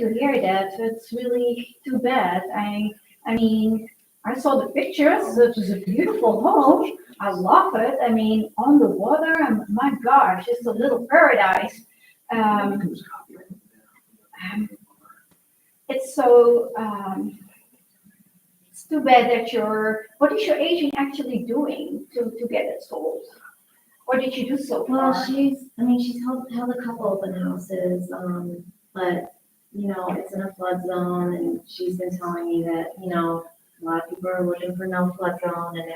to hear that. It's really too bad. I mean, I saw the pictures. It was a beautiful home. I love it. I mean, on the water, and my gosh, it's a little paradise. Um, it's so, it's too bad that what is your agent actually doing to get it sold? What did you do so Well, far? she's held a couple open houses, but, it's in a flood zone, and she's been telling me that, a lot of people are looking for no flood zone, and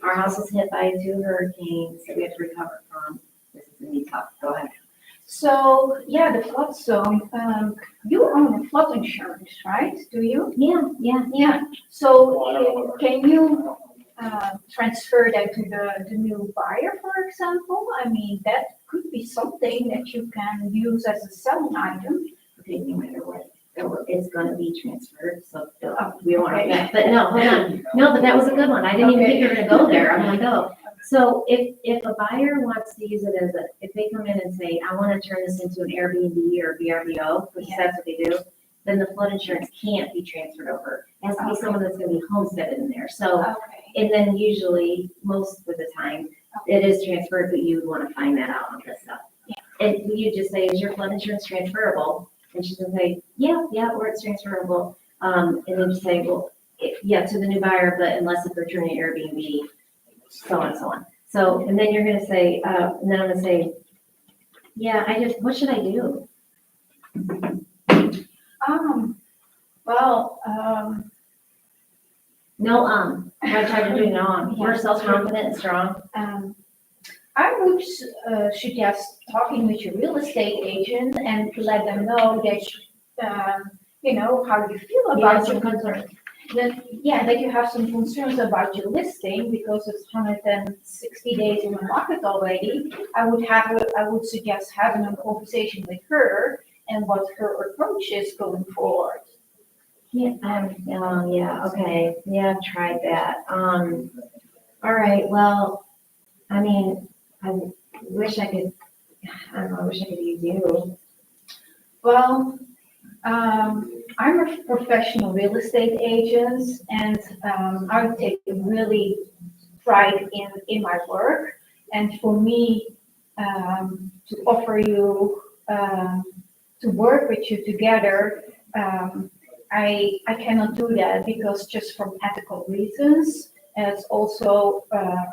our house was hit by 2 hurricanes that we have to recover from. This is gonna be tough. Go ahead. So, yeah, the flood zone, you own a flood insurance, right? Do you? Yeah. Yeah. So can you transfer that to the new buyer, for example? I mean, that could be something that you can use as a selling item. Okay, no matter what, it's gonna be transferred, so we won't have that. But no, hold on. No, but that was a good one. I didn't even think you were gonna go there. I'm like, oh. So if a buyer wants to use it if they come in and say, I wanna turn this into an Airbnb or VRBO, which that's what they do, then the flood insurance can't be transferred over. It has to be someone that's gonna be homesteaded in there. So, and then usually, most of the time, it is transferred, but you would wanna find that out on this stuff. And you just say, is your flood insurance transferable? And she's gonna say, yeah, or it's transferable. And then you say, well, to the new buyer, but unless if they're turning Airbnb, so on and so on. So, and then you're gonna say, and then I'm gonna say, what should I do? Well, I tried to do no. We're self-confident and strong. I would suggest talking with your real estate agent and to let them know that, how you feel about your concern. That you have some concerns about your listing because it's 160 days in the market already. I would suggest having a conversation with her and what her approach is going forward. Okay. Yeah, I've tried that. All right, well, I mean, I wish I could use you. Well, I'm a professional real estate agent, and I take really pride in my work. And for me, to offer you to work with you together, I cannot do that because just from ethical reasons, it's also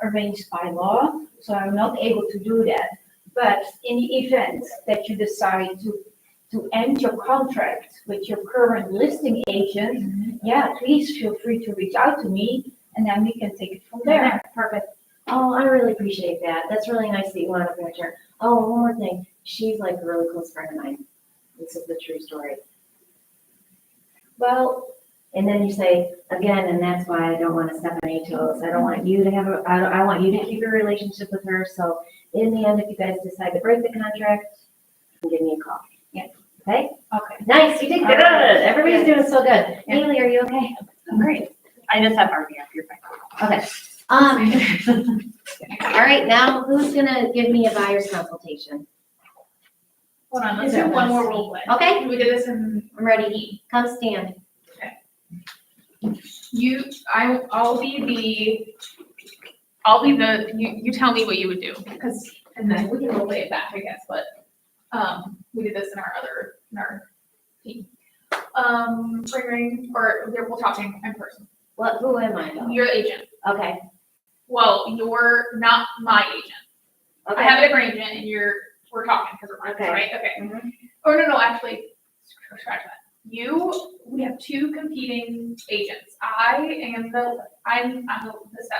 arranged by law. So I'm not able to do that. But in the event that you decide to end your contract with your current listing agent, please feel free to reach out to me, and then we can take it from there. Okay, perfect. Oh, I really appreciate that. That's really nice that you want to furniture. Oh, one more thing. She's like a really close friend of mine. This is the true story. Well, and then you say again, and that's why I don't want to step on any toes. I don't want you to I want you to keep your relationship with her. So in the end, if you guys decide to break the contract, give me a call. Yeah. Okay? Okay. Nice. You did good. Everybody's doing so good. Yeah. Haley, are you okay? I'm great. I just have RBF. You're fine. Okay. All right, now who's gonna give me a buyer's consultation? Hold on, let's do one more role play. Okay, We did this in I'm ready. Come stand. you tell me what you would do, and then we can role play it back, I guess, but, we did this in our team. We're talking in person. Who am I though? You're the agent. Okay, Well, you're not my agent. I okay. have a different agent and we're talking because we're friends, Okay. right? Okay. Mhm. Oh, no, actually, scratch that. We have 2 competing agents. I'm the step.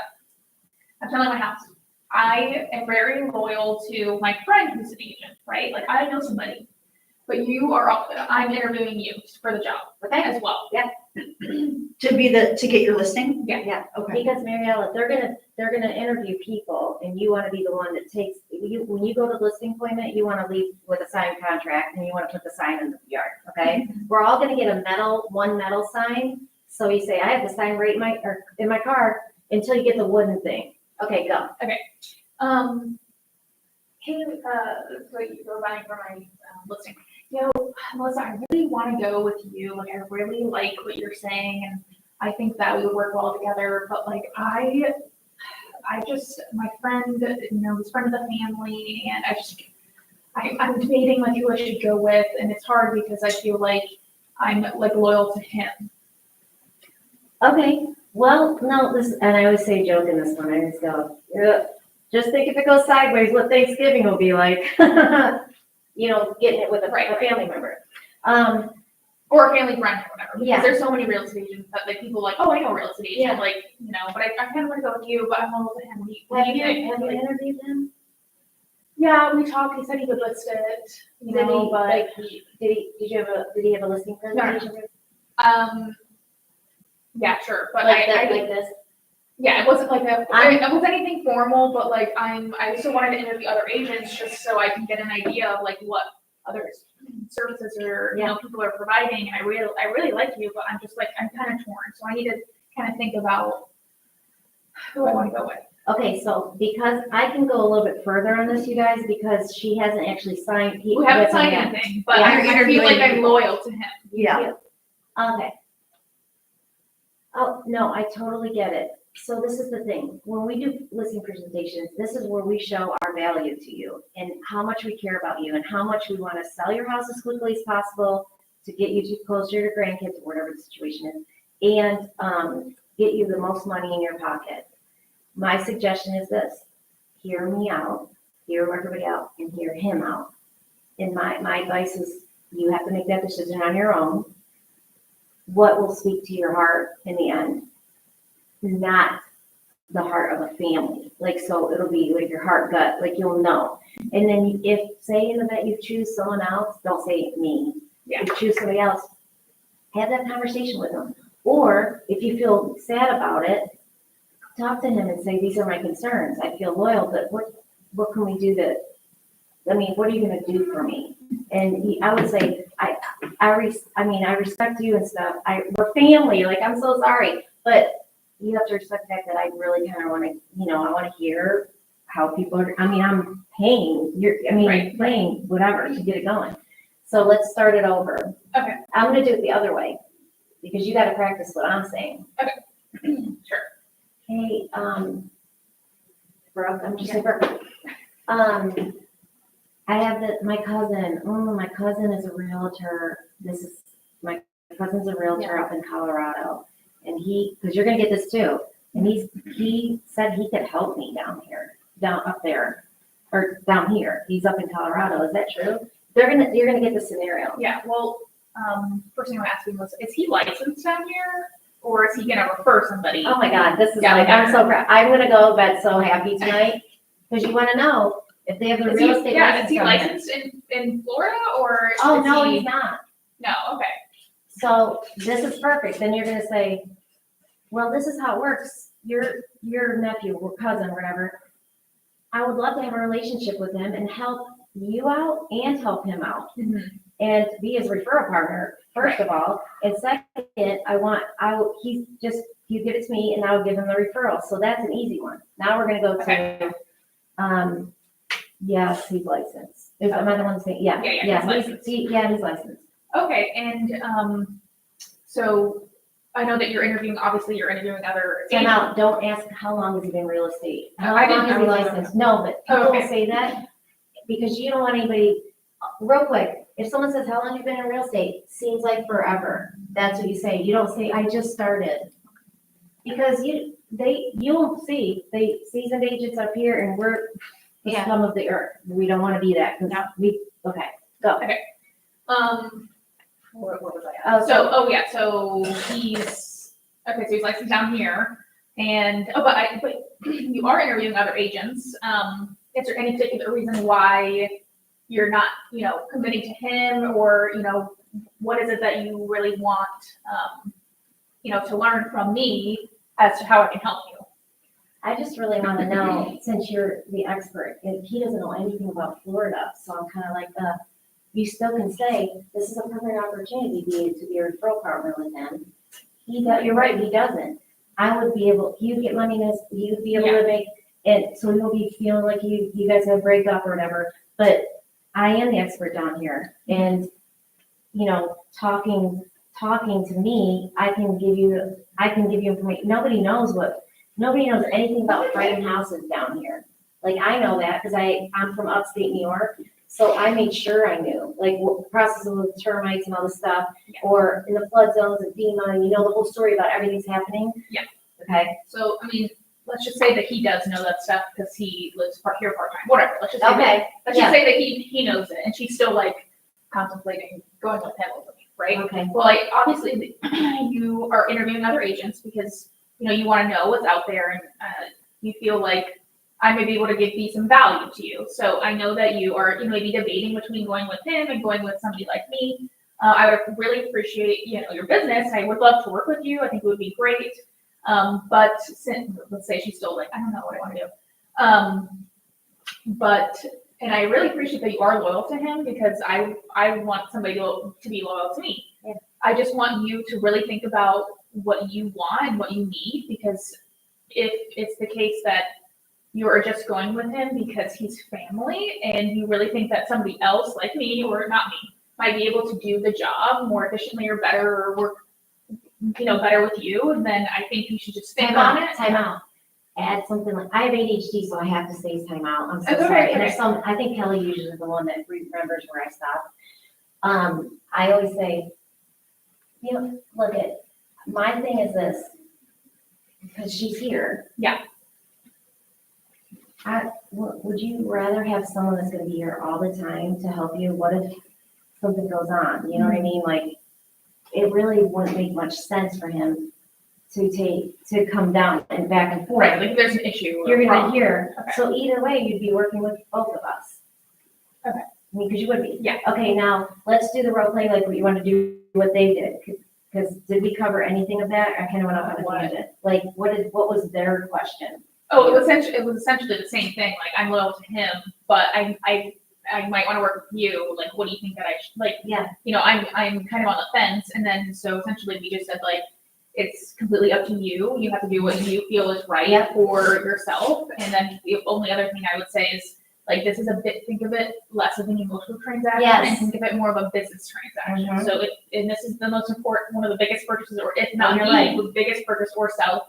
I'm selling my house. I am very loyal to my friend who's an agent, right? Like I know somebody, but I'm interviewing you for the job as well. To get your listing? Yeah, Okay. because Mariella, they're gonna interview people and you wanna be the one that takes, when you go to listing appointment, you wanna leave with a signed contract and you wanna put the sign in the yard, okay? We're all gonna get one metal sign. So you say, I have the sign right in my car until you get the wooden thing. Okay, go. Hey, so you're buying for my listing. Melissa, I really want to go with you. Like, I really like what you're saying, and I think that we would work well together. But like, I just, my friend, he's friend of the family, and I'm debating like who I should go with, and it's hard because I feel like I'm like loyal to him. Okay, well, no, and I always say joke in this one, I just go, "Ugh, just think if it goes sideways, what Thanksgiving will be like." Getting it with a Right. family member. Or a family friend or whatever. Because Yeah. there's so many real estate agents that like people like, oh, I know a real estate agent, Yeah. like, but I kind of want to go with you, but I'm loyal to him. What Have do you think? Like, interviewed him? yeah, we talked. He said he would list it, Did he, but like, did he have a listing presentation? yeah, sure. But Like that, I like this? yeah, it wasn't like it I'm- wasn't anything formal, but like I also wanted to interview other agents just so I can get an idea of like what other services or people are providing. And I really like you, but I'm just like I'm kind of torn, so I need to kind of think about who I want to go with. Okay, so because I can go a little bit further on this, you guys, because she hasn't actually signed. We haven't with him signed yet. anything, but Yeah, I feel interviewing like I'm people. loyal to him. Yeah. Okay. Oh, no, I totally get it. So this is the thing, when we do listing presentations, this is where we show our value to you and how much we care about you and how much we want to sell your house as quickly as possible to get you to closer to your grandkids, or whatever the situation is, and get you the most money in your pocket. My suggestion is this: hear me out, hear everybody out, and hear him out. And my advice is you have to make that decision on your own. What will speak to your heart in the end? Not the heart of a family. Like, so it'll be like your heart gut, like you'll know. And then if, say in the event you choose someone else, don't say me. Yeah. If you choose somebody else, have that conversation with them. Or if you feel sad about it, talk to him and say, these are my concerns. I feel loyal, but what can we do what are you gonna do for me? And I would say, I respect you and stuff. We're family, like, I'm so sorry, but you have to respect the fact that I really kind of want to, I want to hear how people are, I'm paying, Right. paying whatever to get it going. So let's start it over. Okay. I'm gonna do it the other way, because you gotta practice what I'm saying. Sure. Hey, Brooke, I'm just saying Brooke. I have my cousin is a realtor. My cousin's a realtor up in Colorado. And because you're gonna get this too, and he said he could help me down up there, or down here. He's up in Colorado. Is that true? You're gonna get the scenario. Yeah. Well, first thing I'm asking was, is he licensed down here, or is he gonna refer somebody? Oh my God, this is Yeah, like, I'm yeah. so proud. I'm gonna go to bed so happy tonight, because you wanna know if they have the real estate Is he license. licensed in Florida, or? Oh, is no, he- he's not. No. Okay. So this is perfect. Then you're gonna say, well, this is how it works. Your nephew or cousin, whatever. I would love to have a relationship with him and help you out and help him out Mhm. and be his referral partner, first of all. And second, you give it to me and I will give him the referral. So that's an easy one. Now we're gonna go Okay. to, yes, he's licensed. Am I the one saying, yeah, Yeah, he's licensed. he's licensed. Okay. And so I know that you're interviewing other Time agents. out, don't ask how long has he been in real estate? How I didn't long is he know. licensed? No, but Oh, people okay. say that because you don't want anybody, real quick, if someone says, how long have you been in real estate? Seems like forever. That's what you say. You don't say, I just started. Because you'll see, seasoned agents up here and we're the Yeah. scum of the earth. We don't want to be that because okay, go. What was I at? Oh, So he's licensed down here, and but you are interviewing other agents. Is there any particular reason why you're not, committing to him, or what is it that you really want, to learn from me as to how I can help you? I just really want to know, since you're the expert, if he doesn't know anything about Florida, so I'm kind of like, you still can say, this is a perfect opportunity to be a referral partner with him. You're right, he doesn't. You'd get money, you'd be able to make, and so he'll be feeling like you guys have a breakup or whatever, but I am the expert down here, and you know, talking to me, I can give you information. Nobody knows anything about framing houses down here. Like, I know that because I'm from upstate New York, so I made sure I knew, like, what the process with termites and all this stuff, or in the flood zones of FEMA, and you know the whole story about everything's happening. Yeah. Okay. So, I mean, let's just say that he does know that stuff because he lives here part-time, whatever, let's just say that, Okay. let's just say that he knows it, and she's still like contemplating going with him over me, right? Okay. Well, like, obviously, you are interviewing other agents because, you know, you want to know what's out there, and you feel like I may be able to be some value to you. So I know that you may be debating between going with him and going with somebody like me. I would really appreciate, you know, your business. I would love to work with you. I think it would be great. But let's say she's still like, I don't know what I want to do. And I really appreciate that you are loyal to him because I want somebody to be loyal to me. Yeah. I just want you to really think about what you want and what you need, because if it's the case that you are just going with him because he's family and you really think that somebody else like me, or not me, might be able to do the job more efficiently or better, or work, you know, better with you, then I think you should just think on it. Time out. Add something like, I have ADHD, so I have to say time out. I'm so That's okay, sorry. And okay. there's I think Kelly usually is the one that remembers where I stopped. I always say, you know, look at, my thing is this, because she's here. Yeah. Would you rather have someone that's gonna be here all the time to help you? What if something goes on? You know what I mean? Like, it really wouldn't make much sense for him to come down and back and forth. Right, like if there's an issue. or You're gonna problem. hear, Okay. so either way, you'd be working with both of us. Okay. I mean, because you would be. Yeah. Okay, now, let's do the role play like what you want to do, what they did. Because did we cover anything of that? I kind of went off on a tangent. Like, what was their question? Oh, it was essentially the same thing. Like, I'm loyal to him, but I might want to work with you. Like, what do you think that I should, like, Yeah, you know, I'm kind of on the fence. And then, so essentially we just said, like, it's completely up to you. You have to do what you feel is right Yep. for yourself. And then the only other thing I would say is, like, this is think of it less of an emotional transaction Yes. and think of it more of a business transaction. Mhm. So and this is the most important, one of the biggest purchases, or if not You're the right. biggest purchase or sell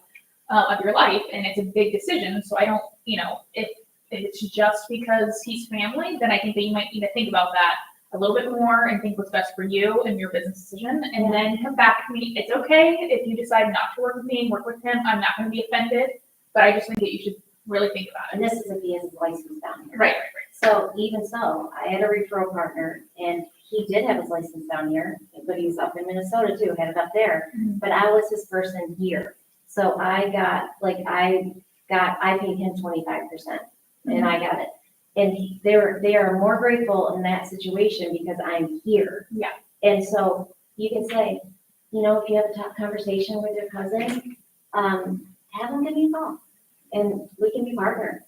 of your life. And it's a big decision. So I don't, you know, if it's just because he's family, then I think that you might need to think about that a little bit more and think what's best for you and your business decision, and then come back to me. It's okay if you decide not to work with me and work with him. I'm not going to be offended, but I just think that you should really think about and it. this is if he has his license down here. Right. So even so, I had a referral partner and he did have his license down here, but he was up in Minnesota too, had it up there. Mhm. But I was his person here. So I paid him 25% and I got it. And they are more grateful in that situation because I'm here. Yeah. And so you can say, you know, if you have a tough conversation with your cousin, have them give me a call. And we can be partners.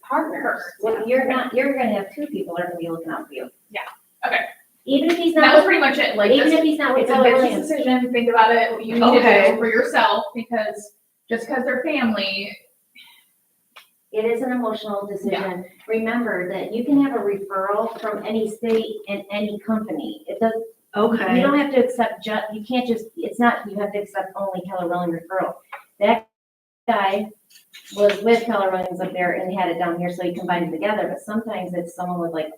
Well, you're gonna have two people that are gonna be looking out for you. Yeah. Okay. Even if he's That was not, pretty much it. Like, even this, if he's not with it's a Keller business Williams. decision. Think about it. What you need to Okay. do for yourself, because just because they're family. It is an emotional decision. Remember that you can have a referral from any state and any company. It does, you Okay. don't have to accept you can't just, it's not, you have to accept only Keller Williams referral. That guy was with Keller Williams up there and had it down here, so he combined it together, but sometimes it's someone with like,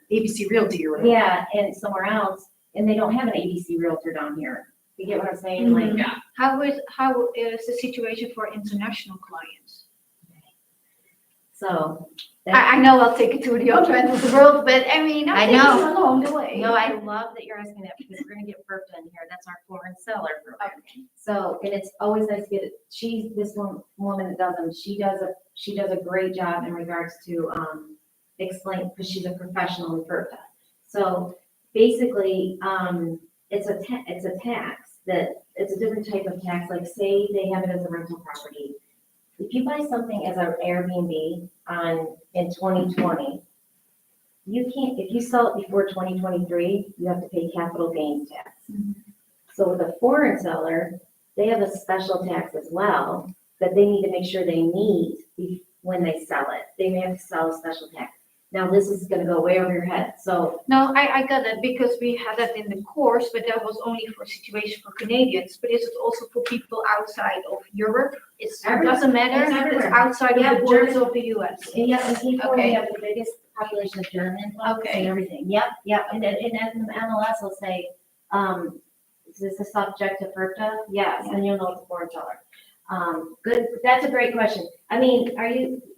ABC Realty or whatever. yeah, and somewhere else, and they don't have an ABC Realtor down here. You get what I'm saying? Like, Mhm. Yeah. How is the situation for international clients? so. I know I'll take it to the other end of the world, but I mean, I I'm know. thinking along the way. No, I love that you're asking that because we're gonna get Bertha in here. That's our foreign seller program. So, and it's always nice to get it. This woman that does them, she does a great job in regards to, explain, because she's a professional in Bertha. So basically, it's a tax it's a different type of tax. Like, say they have it as a rental property. If you buy something as an Airbnb in 2020, you can't, if you sell it before 2023, you have to pay capital gains tax. So with a foreign seller, they have a special tax as well that they need to make sure they meet when they sell it. They may have to sell a special tax. Now this is gonna go way over your head, so, No, I got it because we had that in the course, but that was only for situation for Canadians. But is it also for people outside of Europe? It doesn't matter. It's everywhere. outside Yeah, of the borders of the US. yeah, and he told me Okay. we have the biggest population of German folks Okay. and everything, yep, and then the MLS will say, is this a subject of FERPTA? Yes, and you'll know it's a foreign seller. Good, that's a great question. I mean,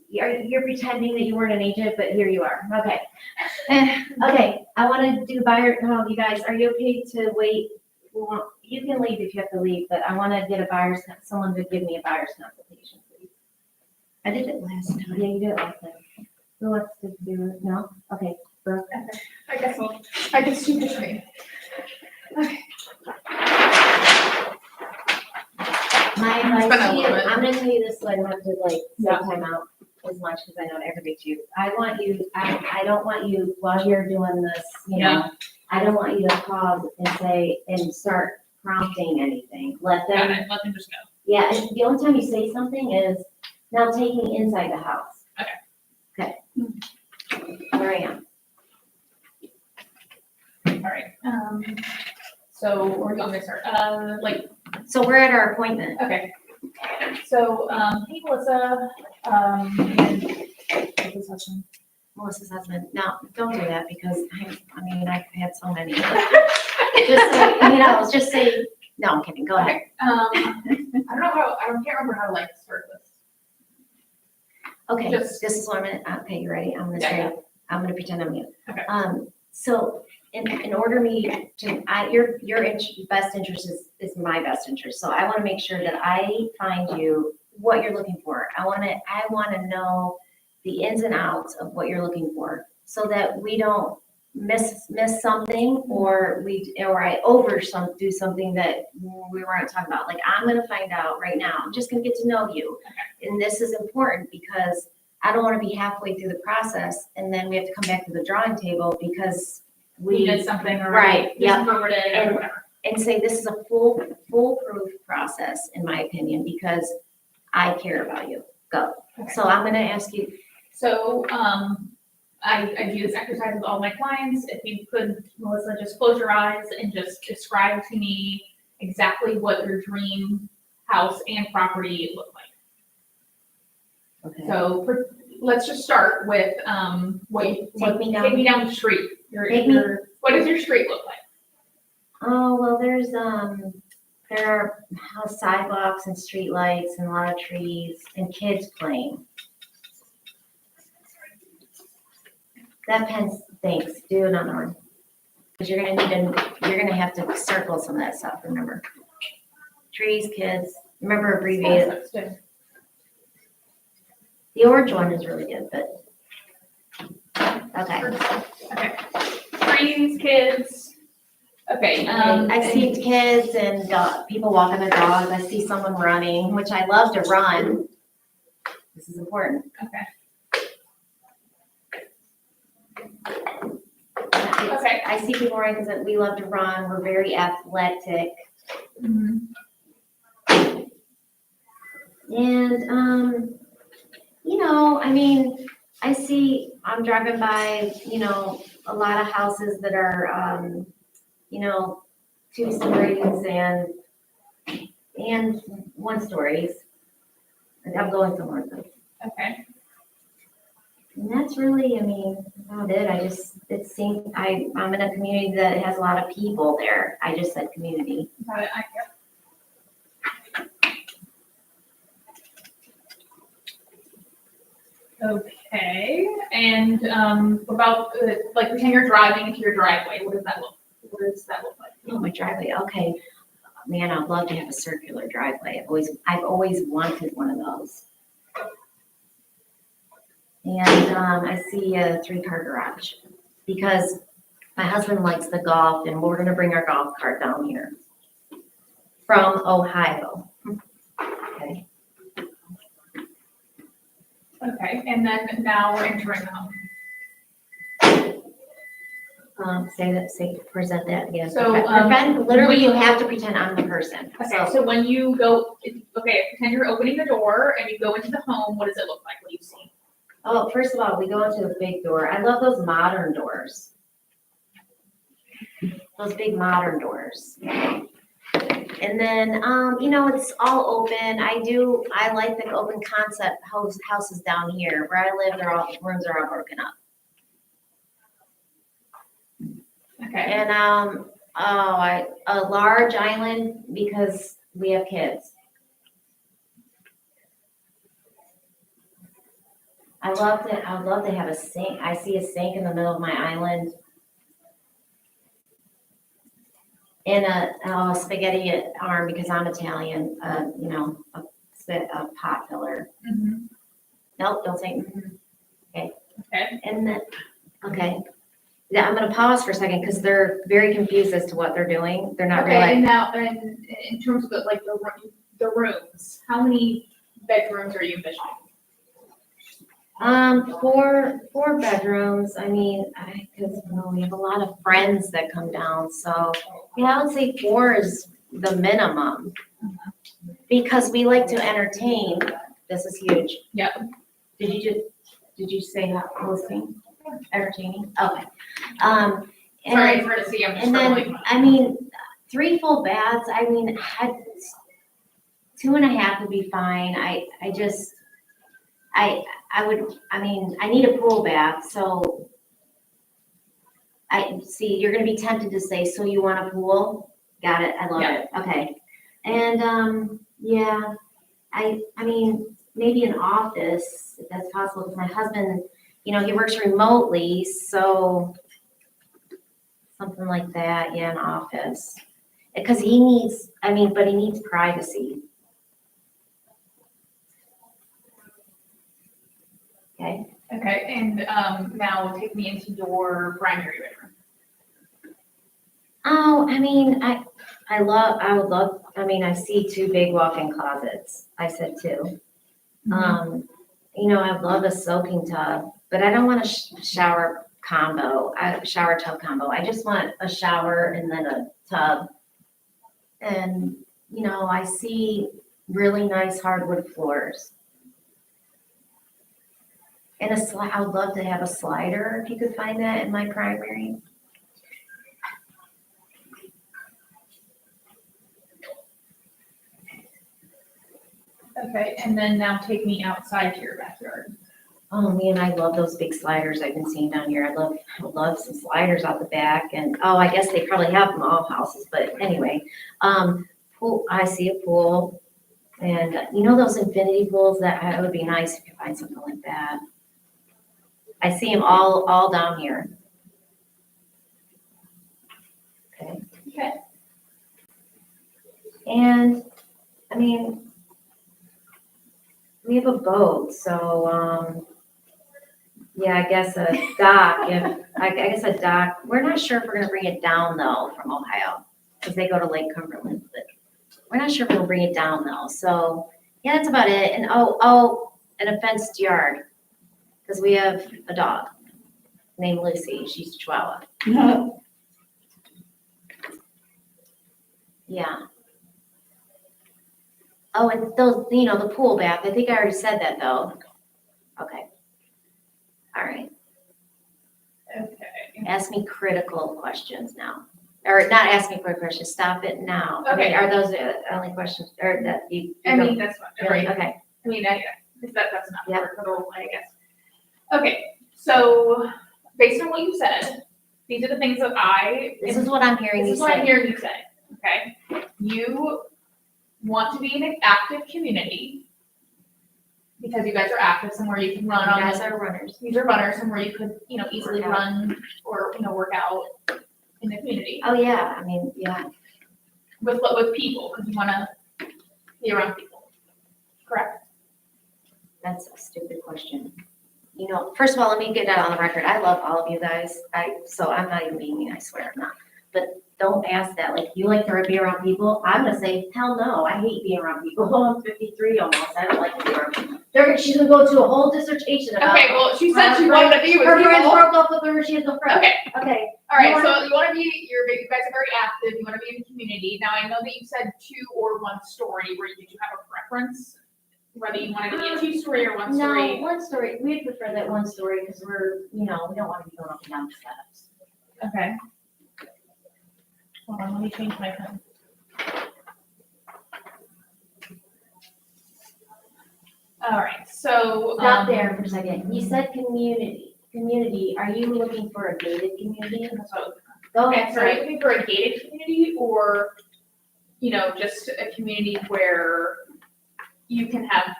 you're pretending that you weren't an agent, but here you are, okay. Okay, I wanna do buyer, you guys, are you okay to wait? Well, you can leave if you have to leave, but I wanna get someone to give me a buyer's consultation, please. I did it last time. Yeah, you did it last time. Who wants to do it? No? Okay, Brooke. I guess you can trade. My It's advice been a to you, little bit. I'm gonna tell you this, so I don't have to like Yeah. take time out as much, because I know it aggravates you. I don't want you, while you're doing this, you know, Yeah. I don't want you to pause and say, and start prompting anything. Let Got them, it, let them just go. yeah, and the only time you say something is, now take me inside the house. Okay. Okay. Where I am. All right, so where do you want me to start? So we're at our appointment. Okay. So, hey, Melissa, and Melissa's husband. Melissa's husband. No, don't do that, because I've had so many. Just say, just say, no, I'm kidding, go ahead. Okay, I don't know how, I can't remember how to like start this. Okay, Just- this is what okay, you ready? I'm gonna Yeah, say, I'm gonna pretend I'm you. Okay. So in order me to, best interest is my best interest. So I wanna make sure that I find you what you're looking for. I wanna know the ins and outs of what you're looking for, so that we don't miss something, or I do something that we weren't talking about. Like, I'm gonna find out right now, I'm just gonna get to know you. And this is important, because I don't wanna be halfway through the process and then we have to come back to the drawing table because We did something or. Right, yeah. Discovered it or whatever. and say this is a foolproof process, in my opinion, because I care about you. Go. Okay. So I'm gonna ask you, So, I do this exercise with all my clients. If you could, Melissa, just close your eyes and just describe to me exactly what your dream house and property look like. okay, So, let's just start with, Take me down. Take me down the street. Take me- What does your street look like? oh, well, there are sidewalks and streetlights and a lot of trees and kids playing. That pen stinks, do another one. Because you're gonna have to circle some of that stuff, remember? Trees, kids, remember abbreviate it. The orange one is really good, but, okay. Okay. Trees, kids. Okay, I see kids and people walking their dogs, I see someone running, which I love to run. This is important. Okay. It's- Okay. I see people running because we love to run, we're very athletic. Mhm. And, I'm driving by, a lot of houses that are, 2 stories and 1 stories. And I'm going somewhere with them. Okay. And that's really, about it. I'm in a community that has a lot of people there. I just said community. Got it. Okay, and what about pretend you're driving into your driveway. What does that look like? Oh, my driveway, okay. Man, I'd love to have a circular driveway. I've always wanted one of those. And, I see a 3-car garage, because my husband likes the golf, and we're gonna bring our golf cart down here from Ohio. Okay, Okay, and then now we're entering the home. present that again. So, Literally, you have to pretend I'm the person. Okay, so when you go, pretend you're opening the door and you go into the home, what does it look like? What do you see? Oh, first of all, we go into the big door. I love those modern doors. Those big modern doors. And then, it's all open. I like the open concept houses down here. Where I live, rooms are all broken up. Okay, And, a large island because we have kids. I'd love to have a sink. I see a sink in the middle of my island. And a spaghetti arm because I'm Italian, a pot filler. mhm, Nope, don't say, okay, and then, okay. Yeah, I'm gonna pause for a second because they're very confused as to what they're doing. They're not okay, and realizing. now, and in terms of the rooms, how many bedrooms are you envisioning? 4 bedrooms. I mean, because we have a lot of friends that come down, so yeah, I would say 4 is the minimum. Because we like to entertain. This is huge. Yep. Did you say that hosting? Entertaining? Okay. Sorry, And, it's hard to see, I'm just and then, scrolling. I mean, 3 full baths, 2.5 would be fine. I need a pool bath, so you're gonna be tempted to say, so you want a pool? Got it, I love it, okay. And, yeah, I mean, maybe an office, if that's possible, because my husband, he works remotely, so something like that, yeah, an office. Because he needs privacy. Okay, Okay, and, now take me into your primary bedroom. oh, I see 2 big walk-in closets, I said 2. I love a soaking tub, but I don't want a shower tub combo. I just want a shower and then a tub. And, I see really nice hardwood floors. And I would love to have a slider, if you could find that in my primary. Okay, and then now take me outside to your backyard. Oh man, I love those big sliders I've been seeing down here. I love some sliders out the back and, I guess they probably have them all houses, but anyway. Pool, I see a pool and those infinity pools it would be nice if you could find something like that. I see them all down here. Okay. Okay. And, we have a boat, so, yeah, I guess a dock, I guess a dock, we're not sure if we're gonna bring it down though from Ohio, because they go to Lake Cumberland, but we're not sure if we'll bring it down though, so, yeah, that's about it, and and a fenced yard, because we have a dog named Lucy, she's a Chihuahua. Yeah. Oh, and those, the pool bath, I think I already said that though. Okay. All right, Okay. ask me critical questions now. Or not ask me critical questions, stop it now. Okay. Are those the only questions, or that you? That's fine, Really? right? Okay, That's not Yeah. for the role, I guess. Okay, so based on what you said, these are the things that this is what I'm hearing This you is what I'm say. hearing you say, okay? You want to be in an active community because you guys are active, somewhere you can run You on. guys are runners. These are runners, somewhere you could, easily Work out. run or, work out in the community Oh, yeah, yeah. with people, because you wanna be around people, correct? That's a stupid question. First of all, let me get that on the record. I love all of you guys. So I'm not even being mean, I swear I'm not. But don't ask that. Like, you like to be around people? I'm gonna say, hell no, I hate being around people. I'm 53 almost. I don't like to be around people. She's gonna go to a whole dissertation about. Okay, well, she said she her wanted to be with Her friends people. broke up with her, she has no friends. Okay, Okay, all right, You so you wanna be, you guys are very active, you wanna be in the community. Now, I know that you said 2 or 1 story, did you have a preference? whether you wanted to be a 2-story or 1 No, story. 1 story, we'd prefer that 1 story, because we're, we don't want to be going up and down the steps. Okay. Hold on, let me change my pen. All right, so. Stop there for a second, you said community, are you looking for a gated community? So, Go okay, ahead, so are you sorry. looking for a gated community or, just a community where you can have,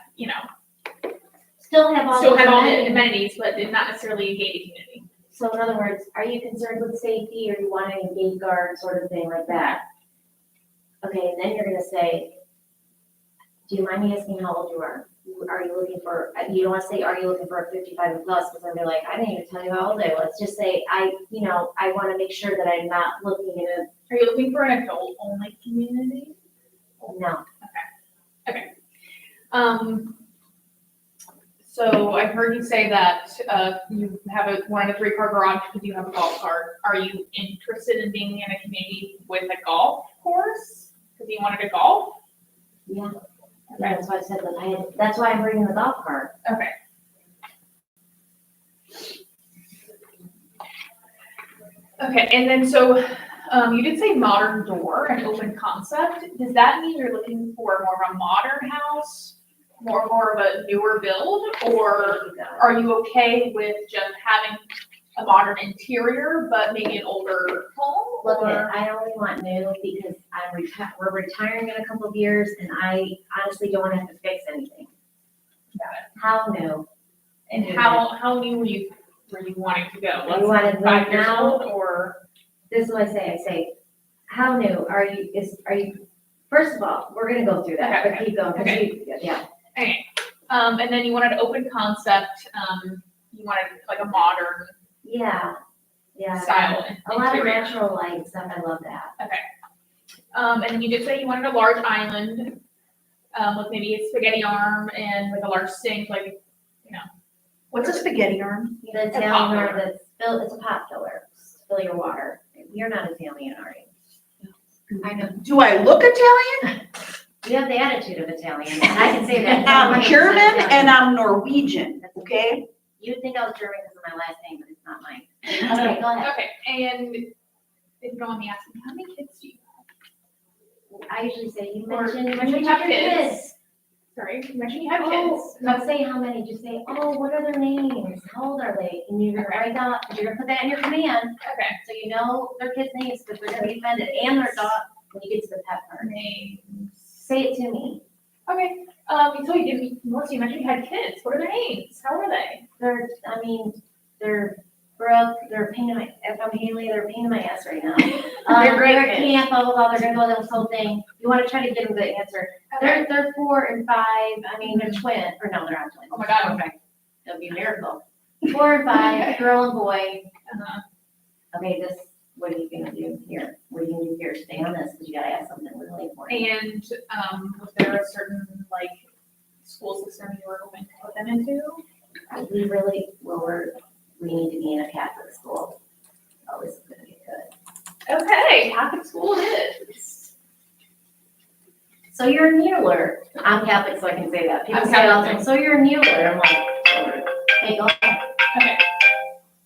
Still have all still those have all the amenities. amenities, but not necessarily a gated community? So in other words, are you concerned with safety, or you want any gate guard sort of thing like that? Okay, and then you're gonna say, do you mind me asking how old you are? Are you looking for, you don't wanna say, are you looking for a 55 and plus, because I'm like, I didn't even tell you how old I was. Just say, I wanna make sure that I'm not looking at Are you looking for an adult-only community? no. So I heard you say that, you have a 1 and a 3 car garage because you have a golf cart. Are you interested in being in a community with a golf course? Because you wanted to golf? Yeah. That's why I said that that's why I'm bringing the golf cart. Okay. Okay, and then so, you did say modern door and open concept. Does that mean you're looking for more of a modern house? More of a newer build? Or are you okay with just having a modern interior, but maybe an older home? Look, Or I only want new because we're retiring in a couple of years, and I honestly don't want to have to fix anything. Got it. How new? And how new were you wanting to go? You want to 5 move years now? old or? This is what I say, how new are you, first of all, we're gonna go through that, Okay, but keep going, 'cause okay. yeah. Okay, and then you wanted an open concept, you wanted like a modern Yeah. style A lot of interior. natural light stuff, I love that. And then you did say you wanted a large island, with maybe a spaghetti arm and like a large sink, like, What's a spaghetti arm? The pot Italian filler. art it's a pot filler, fill your water. You're not Italian, are you? I know. Do I look Italian? You have the attitude of Italian, and I can say that. I'm 100% German Italian. and I'm Norwegian, okay? You'd think I was German because of my last name, but it's not mine. Okay, go ahead. Okay, and if you don't mind me asking, how many kids do you have? I usually say, you Or mentioned when you your have kids. kids? Sorry, you mentioned you have Oh, kids. don't say how many, just say, oh, what are their names? How old are they? And you're gonna write down, you're gonna put that in your command, Okay. so you know their kids' names, because they're gonna be offended, and their dog, when you get to the pet part. Names. Say it to me. Okay, so you didn't, Melissa, you mentioned you had kids. What are their names? How are they? They're Brooke, they're a pain in my, if I'm Haley, they're a pain in my ass right now. They're great They're at kids. camp, blah, blah, blah, they're gonna go this whole thing. You wanna try to get them the answer. They're 4 and 5, they're twin, or no, they're not twins. Oh my God, okay. That'd be a miracle. 4 and 5, girl and boy. Uh-huh. Okay, what are you gonna do here? What are you gonna do here? Stay on this, because you gotta ask something really important. And, was there a certain, like, school system you were hoping to put them into? We really, we need to be in a Catholic school. Oh, this is gonna be good. Okay, Catholic school it is. So you're a Mueller. I'm Catholic, so I can say that. People I'm say it all the Catholic. time, so you're a Mueller. I'm like, hey, go ahead. Okay.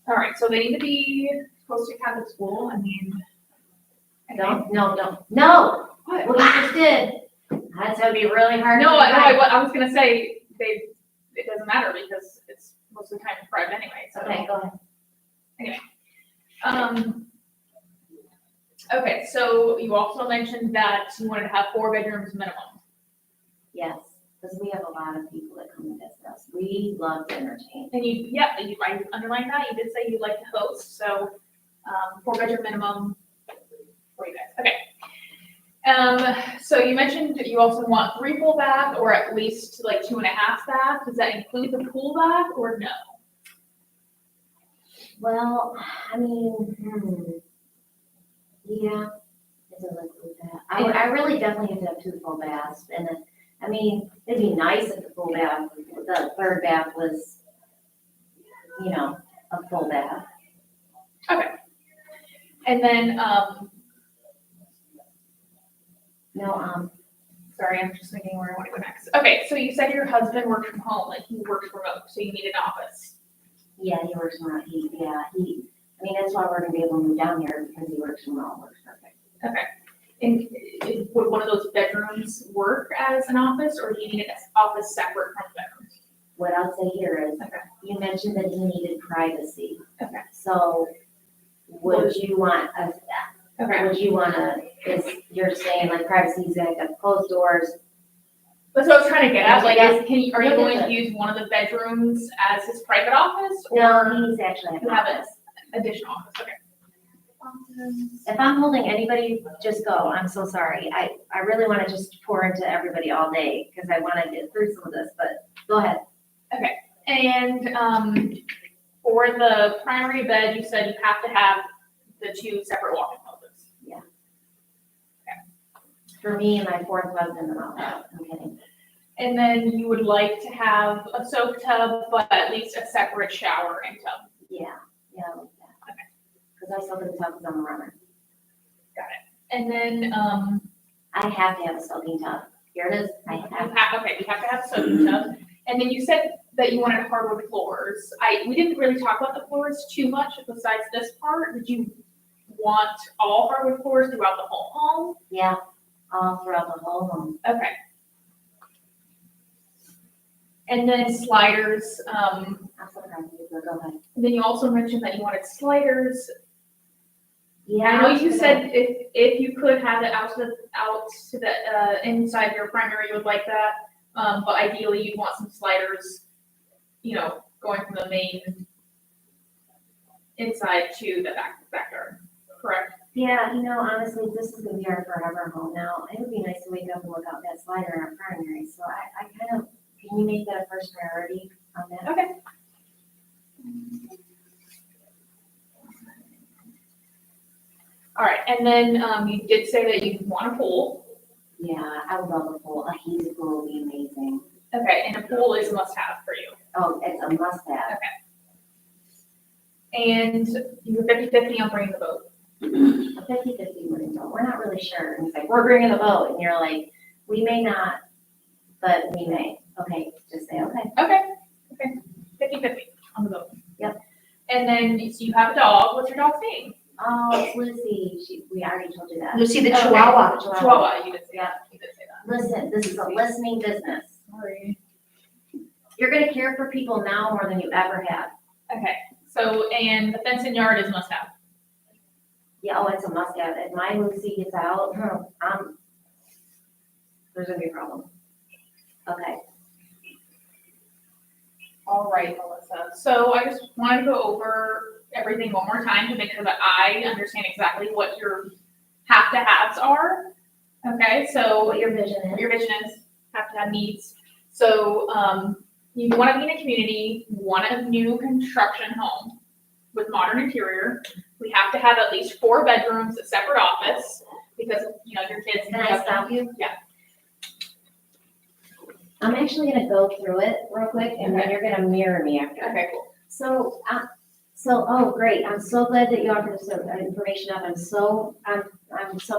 All right, so they need to be close to Catholic school. I mean. No. No, What? what you just did. That's gonna be really hard. No, to I write. was gonna say, it doesn't matter because it's most of the time it's private anyway, so. Okay, go ahead. Okay, so you also mentioned that you wanted to have 4 bedrooms minimum. Yes, because we have a lot of people that come and visit us. We love to entertain. And I underlined that, you did say you'd like to host, so, 4 bedroom minimum for you guys, okay. So you mentioned that you also want 3 full bath or at least like 2.5 bath, does that include the pool bath or no? Well, yeah, it doesn't include that. I really definitely have to have 2 full baths, and then, it'd be nice if the full bath, the 3rd bath was, a full bath. And then, Sorry, I'm just thinking where I want to go next. Okay, so you said your husband worked from home, like he works remote, so you need an office. Yeah, he works remote, I mean, that's why we're gonna be able to move down here, because he works remote, works perfect. And would one of those bedrooms work as an office, or do you need an office separate from bedrooms? What I'll say here is, Okay. you mentioned that he needed privacy. Okay. So, would you want us, Okay, would you wanna, you're saying like privacy, he's gonna have closed doors? that's what I was trying to get at, like, Yeah. are you Yeah, going yeah. to use one of the bedrooms as his private office? No, Or he needs to actually have you an have office. an additional office, okay. If I'm holding anybody, just go, I'm so sorry. I really wanna just pour into everybody all day, because I wanna get through some of this, but go ahead. And, for the primary bed, you said you have to have the 2 separate walk-in closets. For me and my fourth husband and all that, I'm kidding. And then you would like to have a soak tub, but at least a separate shower and tub. Yeah, I like that. Okay. Because I still can tell because I'm a runner. And then, I have to have a soaking tub. Here it is, I you have. have to have a soaking tub. And then you said that you wanted hardwood floors. We didn't really talk about the floors too much besides this part. Did you want all hardwood floors throughout the whole home? Yeah, all throughout the whole home. Okay. And then sliders, I'm surprised you go ahead. then you also mentioned that you wanted sliders. Yeah. I know you said if you could have it out to the inside your primary, you would like that. But ideally you'd want some sliders, going from the main inside to the backyard, correct? Yeah, honestly, this is gonna be our forever home now. It would be nice to wake up and look out that slider in our primary, so I kind of, can you make that a first priority on that? Okay. All right, and then you did say that you want a pool. Yeah, I would love a pool. A heated pool would be amazing. Okay, and a pool is a must-have for you. Oh, it's a must-have. And you're 50/50 on bringing the boat. A 50/50 wouldn't go. We're not really sure. And it's like, we're bringing the boat, and you're like, we may not, but we may. Okay, just say okay. Okay, 50/50 on the boat. Yep. And then, so you have a dog. What's your dog's name? Oh, it's Lucy. We already told you that. Lucy the Okay. Chihuahua. Chihuahua, you did say that. You did say that. Listen, this is a listening business. Sorry. You're gonna care for people now more than you ever have. Okay, so, and the fence and yard is a must-have. Yeah, oh, it's a must-have. If my Lucy gets out, there's gonna be a problem. Okay. All right, Melissa. So I just wanted to go over everything one more time to make sure that I understand exactly what your have-to-haves are. Okay, so What your vision what is. your vision is, have-to-have needs. So, you want to be in a community, you want a new construction home with modern interior. We have to have at least 4 bedrooms, a separate office, because, your kids. Can I stop you? Yeah. I'm actually gonna go through it real quick, and then you're gonna mirror me after. Okay, cool. So, oh, great, I'm so glad that you offered this information up, I'm so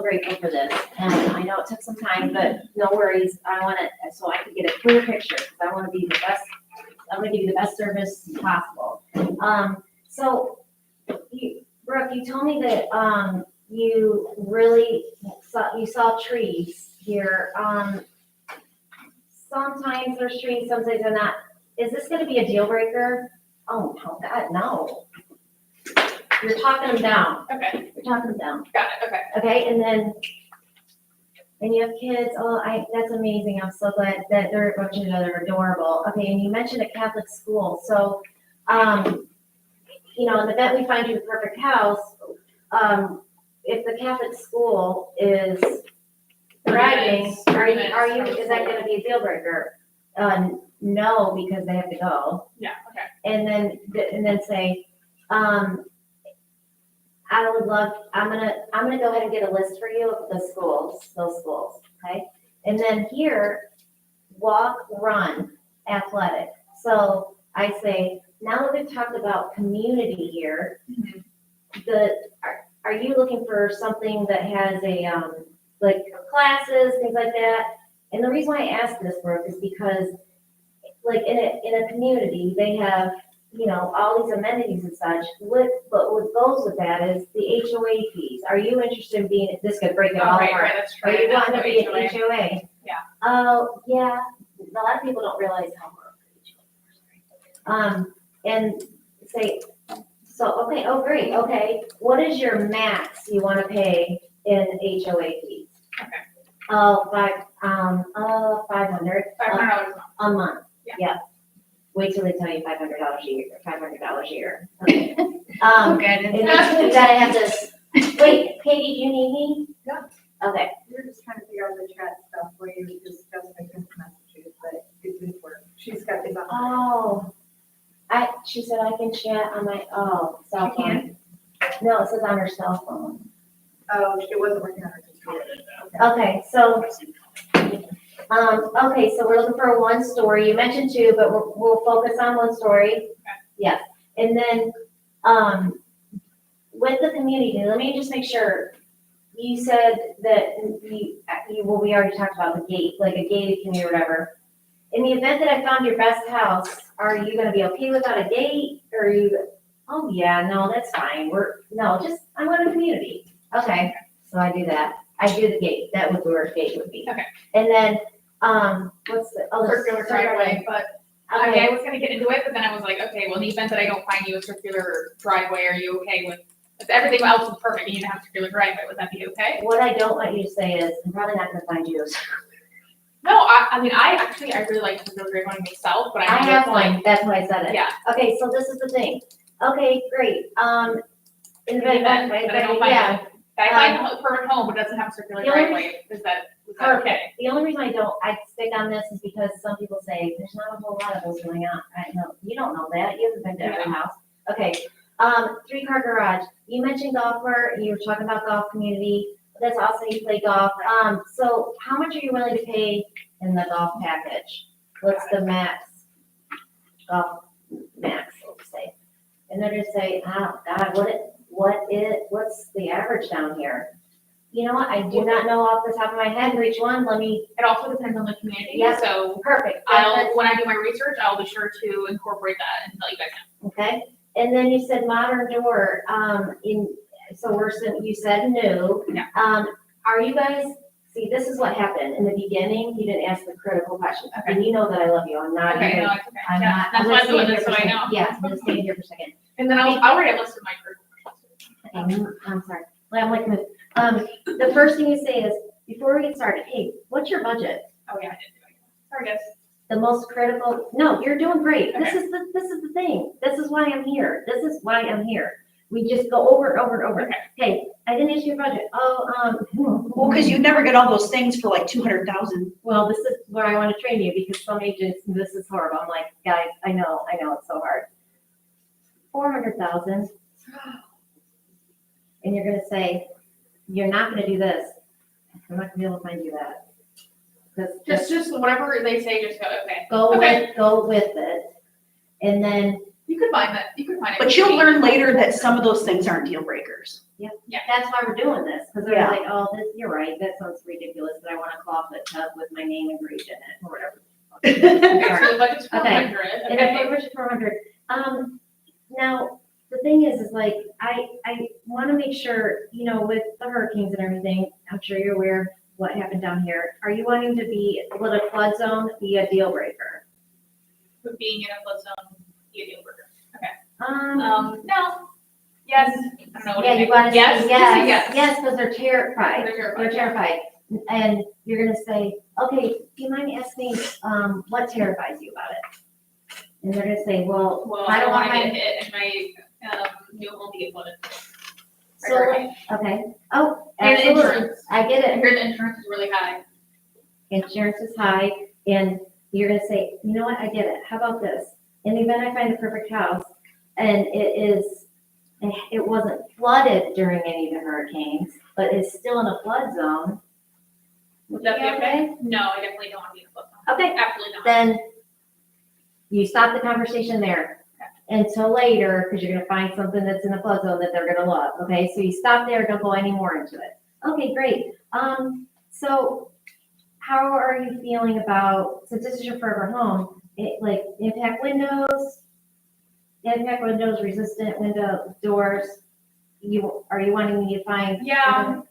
grateful for this. And I know it took some time, but no worries, so I could get a clear picture, because I wanna be the best, I'm gonna give you the best service possible. So, Brooke, you told me that, you really saw trees here, sometimes there's trees, sometimes they're not. Is this gonna be a deal breaker? Oh, no, God, no. You're talking them down. Okay, You're talking them down. got it, okay. Okay, and then you have kids. Oh, that's amazing. I'm so glad that they're adorable. Okay, and you mentioned a Catholic school. So, in the event we find you the perfect house, if the Catholic school is thriving, is that gonna be a deal breaker? No, because they have to go. Yeah, okay. And then say, I'm gonna go ahead and get a list for you of those schools, okay? And then here, walk, run, athletic. So I say, now that we've talked about community here, Mhm. are you looking for something that has like classes, things like that? And the reason why I ask this, Brooke, is because, like, in a community, they have, you know, all these amenities and such. But what goes with that is the HOA fees. Are you interested in being, this could break it all Right, apart. right, that's true. Are you That's wanting to what be an HOA. HOA? Yeah. Oh, yeah, a lot of people don't realize how much. And say, so, okay, oh, great, okay, what is your max you wanna pay in HOA fees? Okay. Oh, 500. $500 a month. A month. Yeah. Wait till they tell you $500 a year, $500 a year. Okay. Okay. And then you gotta have this, wait, Katie, do you need me? Yeah. Okay, We're just trying to figure out the chat stuff for you, because Jessica can message you, but it didn't work. She's got this on. oh, she said I can chat on my, cell She phone. No, it says on her cell phone. Oh, it wasn't working on her computer. Okay, so, okay, so we're looking for one story. You mentioned two, but we'll focus on one story. Yes, and then, with the community, let me just make sure. You said that well, we already talked about the gate, like a gated community or whatever. In the event that I found your best house, are you gonna be okay without a gate, or are you, oh, yeah, no, that's fine, I want a community. Okay, so I do that, I do the gate, that would be where a gate would be. Okay. And then, what's the other? Circular driveway, but I mean, Okay, I was gonna get into it, but then I was like, okay, well, in the event that I don't find you a circular driveway, are you okay with, if everything else is perfect, and you don't have a circular driveway, would that be okay? what I don't want you to say is, I'm probably not gonna find you. No, I mean, I really like circular driveway myself, but I I know have it's like, one, that's why I said it. yeah. Okay, so this is the thing. Okay, great. In the event, That I don't find yeah, it. If I find a perfect home, but doesn't have a circular The only driveway, is that okay? perfect. The only reason I stick on this is because some people say, there's not a whole lot of those going on. I know, you don't know that, you haven't been to every house. Okay, 3-car garage. You mentioned golfer, you were talking about golf community. That's awesome, you play golf. So how much are you willing to pay in the golf package? What's the max? Golf max, let's say. And they're gonna say, oh, God, what's the average down here? You know what, I do not know off the top of my head for each one, let me, It also depends on the community, Yeah. so perfect. when I do my research, I'll be sure to incorporate that and let you guys know. Okay, and then you said modern door, you said new. Yeah. Are you guys, see, this is what happened, in the beginning, you didn't ask the critical question. Okay. And you know that I love you, I'm not Okay, even, no, it's okay, I'm yeah, not. that's I'm why gonna I'm doing stay this, so here for I a know. second. Yeah, I'm gonna stay here for a second. And then I already listed my critical questions. I'm sorry, I'm like, the first thing you say is, before we get started, hey, what's your budget? Oh, yeah, I did do it. Sorry, guys. The most critical, no, you're doing great. This Okay. is the thing. This is why I'm here. This is why I'm here. We just go over and over and over. Okay. Hey, I didn't issue your budget. Well, because you never get all those things for like 200,000. Well, this is where I want to train you because some agents, this is horrible. I'm like, guys, I know, it's so hard. 400,000. And you're gonna say, you're not gonna do this. I'm not gonna be able to find you that. Just whatever they say, just go, okay. Go with it. And then You could find that, you could find it. But you'll learn later that some of those things aren't deal breakers. that's why we're doing this, because they're Yeah. like, oh, you're right, that sounds ridiculous, but I want a clawfoot tub with my name engraved in it, or whatever. Okay, so the budget's Okay. 400, And then okay. we're 400. Now, the thing is like, I want to make sure, with the hurricanes and everything, I'm sure you're aware what happened down here. Are you wanting to will a flood zone be a deal breaker? With being in a flood zone, be a deal breaker. No, yes, I don't know what Yeah, to you think. want to say Yes, yes, because they're terrified. They're They're terrified. terrified. And you're gonna say, okay, do you mind asking, what terrifies you about it? And they're gonna say, well, Well, I I don't don't want wanna my, get hit and my, new home to get flooded. so, okay, oh, And absolutely, insurance. I get I it. hear the insurance is really high. Insurance is high, and you're gonna say, you know what, I get it, how about this? In the event I find the perfect house, and it wasn't flooded during any of the hurricanes, but it's still in a flood zone. Would that be Yeah, okay? No, I definitely don't want to be in a flood zone. Okay, Absolutely not. then you stop the conversation there until later, because you're gonna find something that's in the flood zone that they're gonna love, okay? So you stop there, don't go any more into it. Okay, great. So how are you feeling about, since this is your forever home, like impact windows, resistant window doors? Are you wanting me to find? Yeah,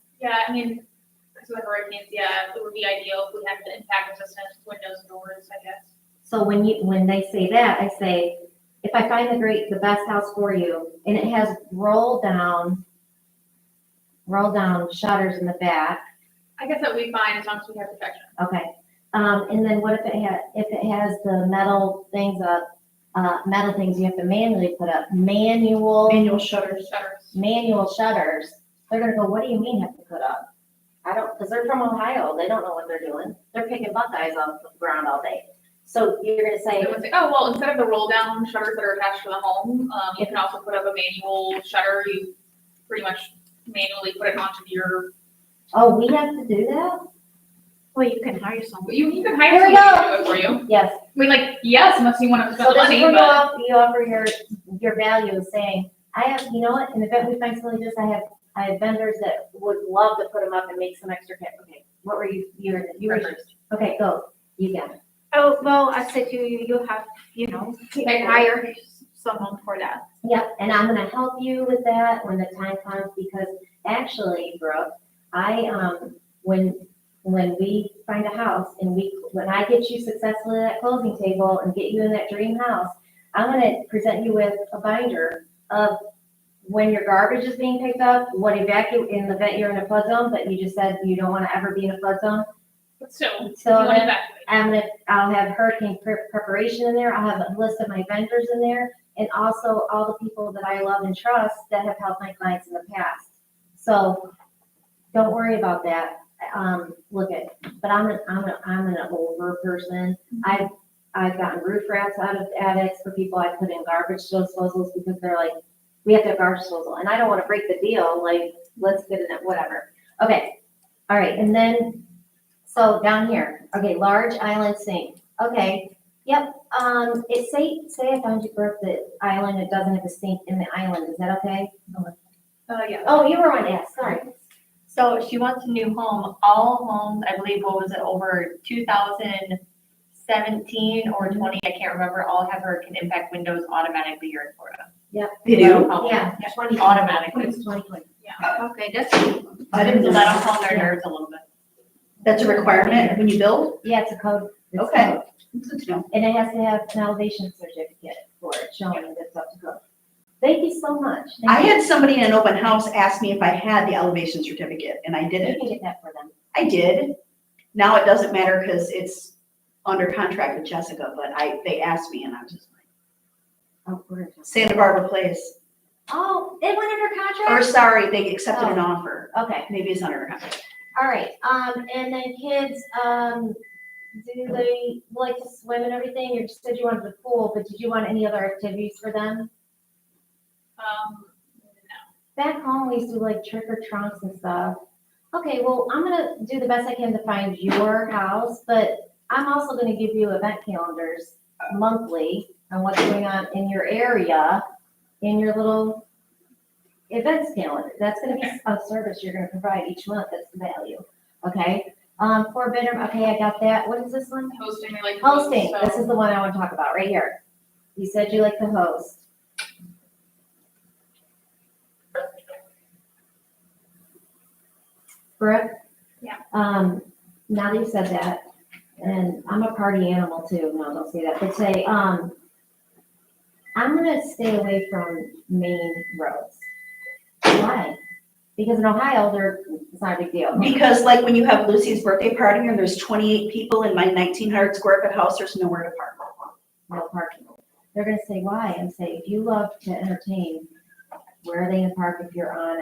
I mean, because with hurricanes, yeah, it would be ideal if we had the impact resistant windows and doors, I guess. So when they say that, I say, if I find the best house for you, and it has roll down shutters in the back, I guess that would be fine as long as we have protection. okay. And then what if it has the metal things you have to manually put up, Manual shutters. Shutters. shutters, they're gonna go, what do you mean have to put up? Because they're from Ohio, they don't know what they're doing. They're picking buckeyes off the ground all day. So you're gonna say, They would say, oh, well, instead of the roll down shutters that are attached to the home, you can also put up a manual shutter. You pretty much manually put it onto your, oh, we have to do that? Well, you can hire someone. you can hire Here we someone to do it for you. Yes. I mean, like, yes, unless you want to So spend the this is money, where but. you offer your value of saying, I have, you know what, in the event we find something like this, I have vendors that would love to put them up and make some extra cash. Okay, what were you were first. Okay, go, you got it. Oh, well, I said you have, you can hire someone for that. Yep, and I'm gonna help you with that when the time comes, because actually, Brooke, when we find a house and when I get you successfully at that closing table and get you in that dream house, I'm gonna present you with a binder of when your garbage is being picked up, what in the event you're in a flood zone, but you just said you don't wanna ever be in a flood zone. But still, you So want to then evacuate. I'll have hurricane preparation in there, I'll have a list of my vendors in there, and also all the people that I love and trust that have helped my clients in the past. So, don't worry about that, but I'm an older person. I've gotten roof rats out of attics for people, I put in garbage disposals because they're like, we have to have garbage disposal, and I don't wanna break the deal, like, let's get in it, whatever. Okay, all right, and then, so down here, okay, large island sink, okay, yep, say I found you broke the island, it doesn't have a sink in the island, is that okay? Yeah. Oh, you were on, yeah, sorry. So she wants a new home. All homes, I believe, what was it, over 2017 or 20, I can't remember, all have hurricane impact windows automatically here in Florida. They do? Yeah, 20. Automatically. It's 2020. Okay, that's, I didn't So know that'll that. calm their nerves a little bit. That's a requirement when you build? Yeah, it's a code. It's Okay. code. That's good to know. And it has to have an elevation certificate for it, showing that it's up to code. Thank you so much. Thank I you. had somebody in an open house ask me if I had the elevation certificate, and I You didn't. can get that for them. I did. Now it doesn't matter because it's under contract with Jessica, but they asked me and I was just like, Oh, we're gonna- Santa Barbara Place. Oh, it went under Or contract? sorry, they accepted an offer. Okay, Maybe it's under contract. all right, and then kids, do they like to swim and everything? You said you wanted the pool, but did you want any other activities for them? No. Back home, we used to do like trick or trunks and stuff. Okay, well, I'm gonna do the best I can to find your house, but I'm also gonna give you event calendars monthly on what's going on in your area, in your little events calendar. That's gonna be a service you're gonna provide each month, that's the value, okay? 4-bedroom, okay, I got that. What is this one? Hosting, I like. to host, Hosting, so- this is the one I wanna talk about, right here. You said you like to host. Brooke? Yeah. Now that you said that, and I'm a party animal too, no, don't say that, but say, I'm gonna stay away from main roads. Why? Because in Ohio, it's not a big deal. Because like when you have Lucy's birthday party and there's 28 people in my 1,900 square foot house, there's nowhere to park. No parking. They're gonna say, why? And say, if you love to entertain, where are they gonna park if you're on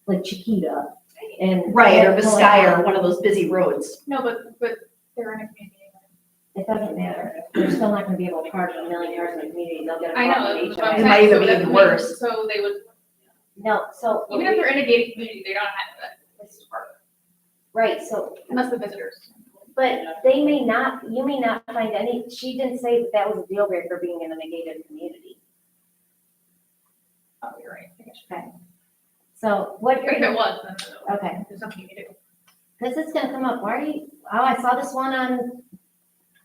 like Chiquita? And. Right, or Viscaya or one of those busy roads. No, but they're in a community. It doesn't matter. They're still not gonna be able to park a million cars in the community. They'll get a I know, problem with that's what I'm HOA. It might saying, even so be that's even what worse. So they would, No, so. even if they're in a gated community, they don't have that place to park, Right, so, unless the visitors. but you may not find any, she didn't say that was a deal breaker being in a negated community. Oh, you're right. I guess. Okay. So what If you're, it was, then okay. there's something you can do. Cause it's gonna come up, why are you, oh, I saw this one on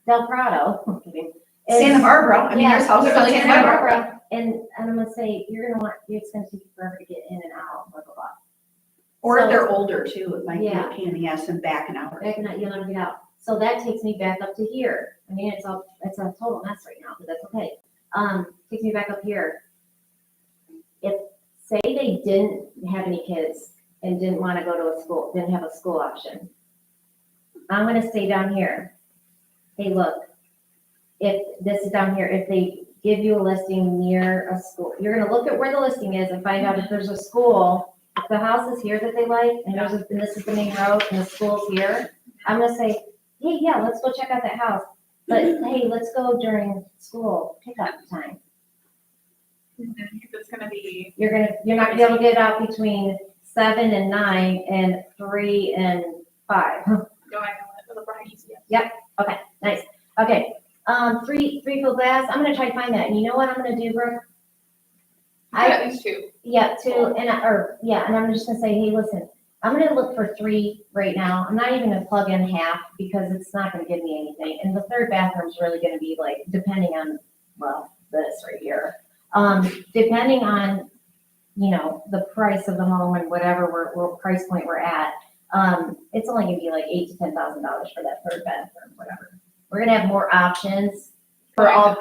Del Prado. I'm kidding. It's- Santa Barbara, I mean, there's houses on Santa Barbara. And I'm gonna say, you're gonna want, it's gonna take you forever to get in and out, blah, blah, blah. Or if So- they're older too, it might be Yeah. a pain in the ass and back an hour. Back and you'll never get out. So that takes me back up to here. I mean, it's a total mess right now, but that's okay. Takes me back up here. If, say they didn't have any kids and didn't want to go to a school, didn't have a school option. I'm gonna stay down here. Hey, look, if this is down here, if they give you a listing near a school, you're gonna look at where the listing is and find out if there's a school. If the house is here that they like, and and this is the main road, and the school's here, I'm gonna say, hey, yeah, let's go check out that house. But hey, let's go during school pickup time. Because it's gonna be, You're not gonna be able to get out between 7 and 9 and 3 and 5. going with a Brian easy. Nice. Okay, three full baths. I'm gonna try to find that. And you know what I'm gonna do, Brooke? At least two. Yeah, two, and I'm just gonna say, hey, listen, I'm gonna look for 3 right now. I'm not even gonna plug in half because it's not gonna give me anything. And the third bathroom's really gonna be like, depending on, well, this right here. Depending on, you know, the price of the home and whatever we're price point we're at, it's only gonna be like $8,000 to $10,000 for that third bathroom, whatever. We're gonna have more options for all.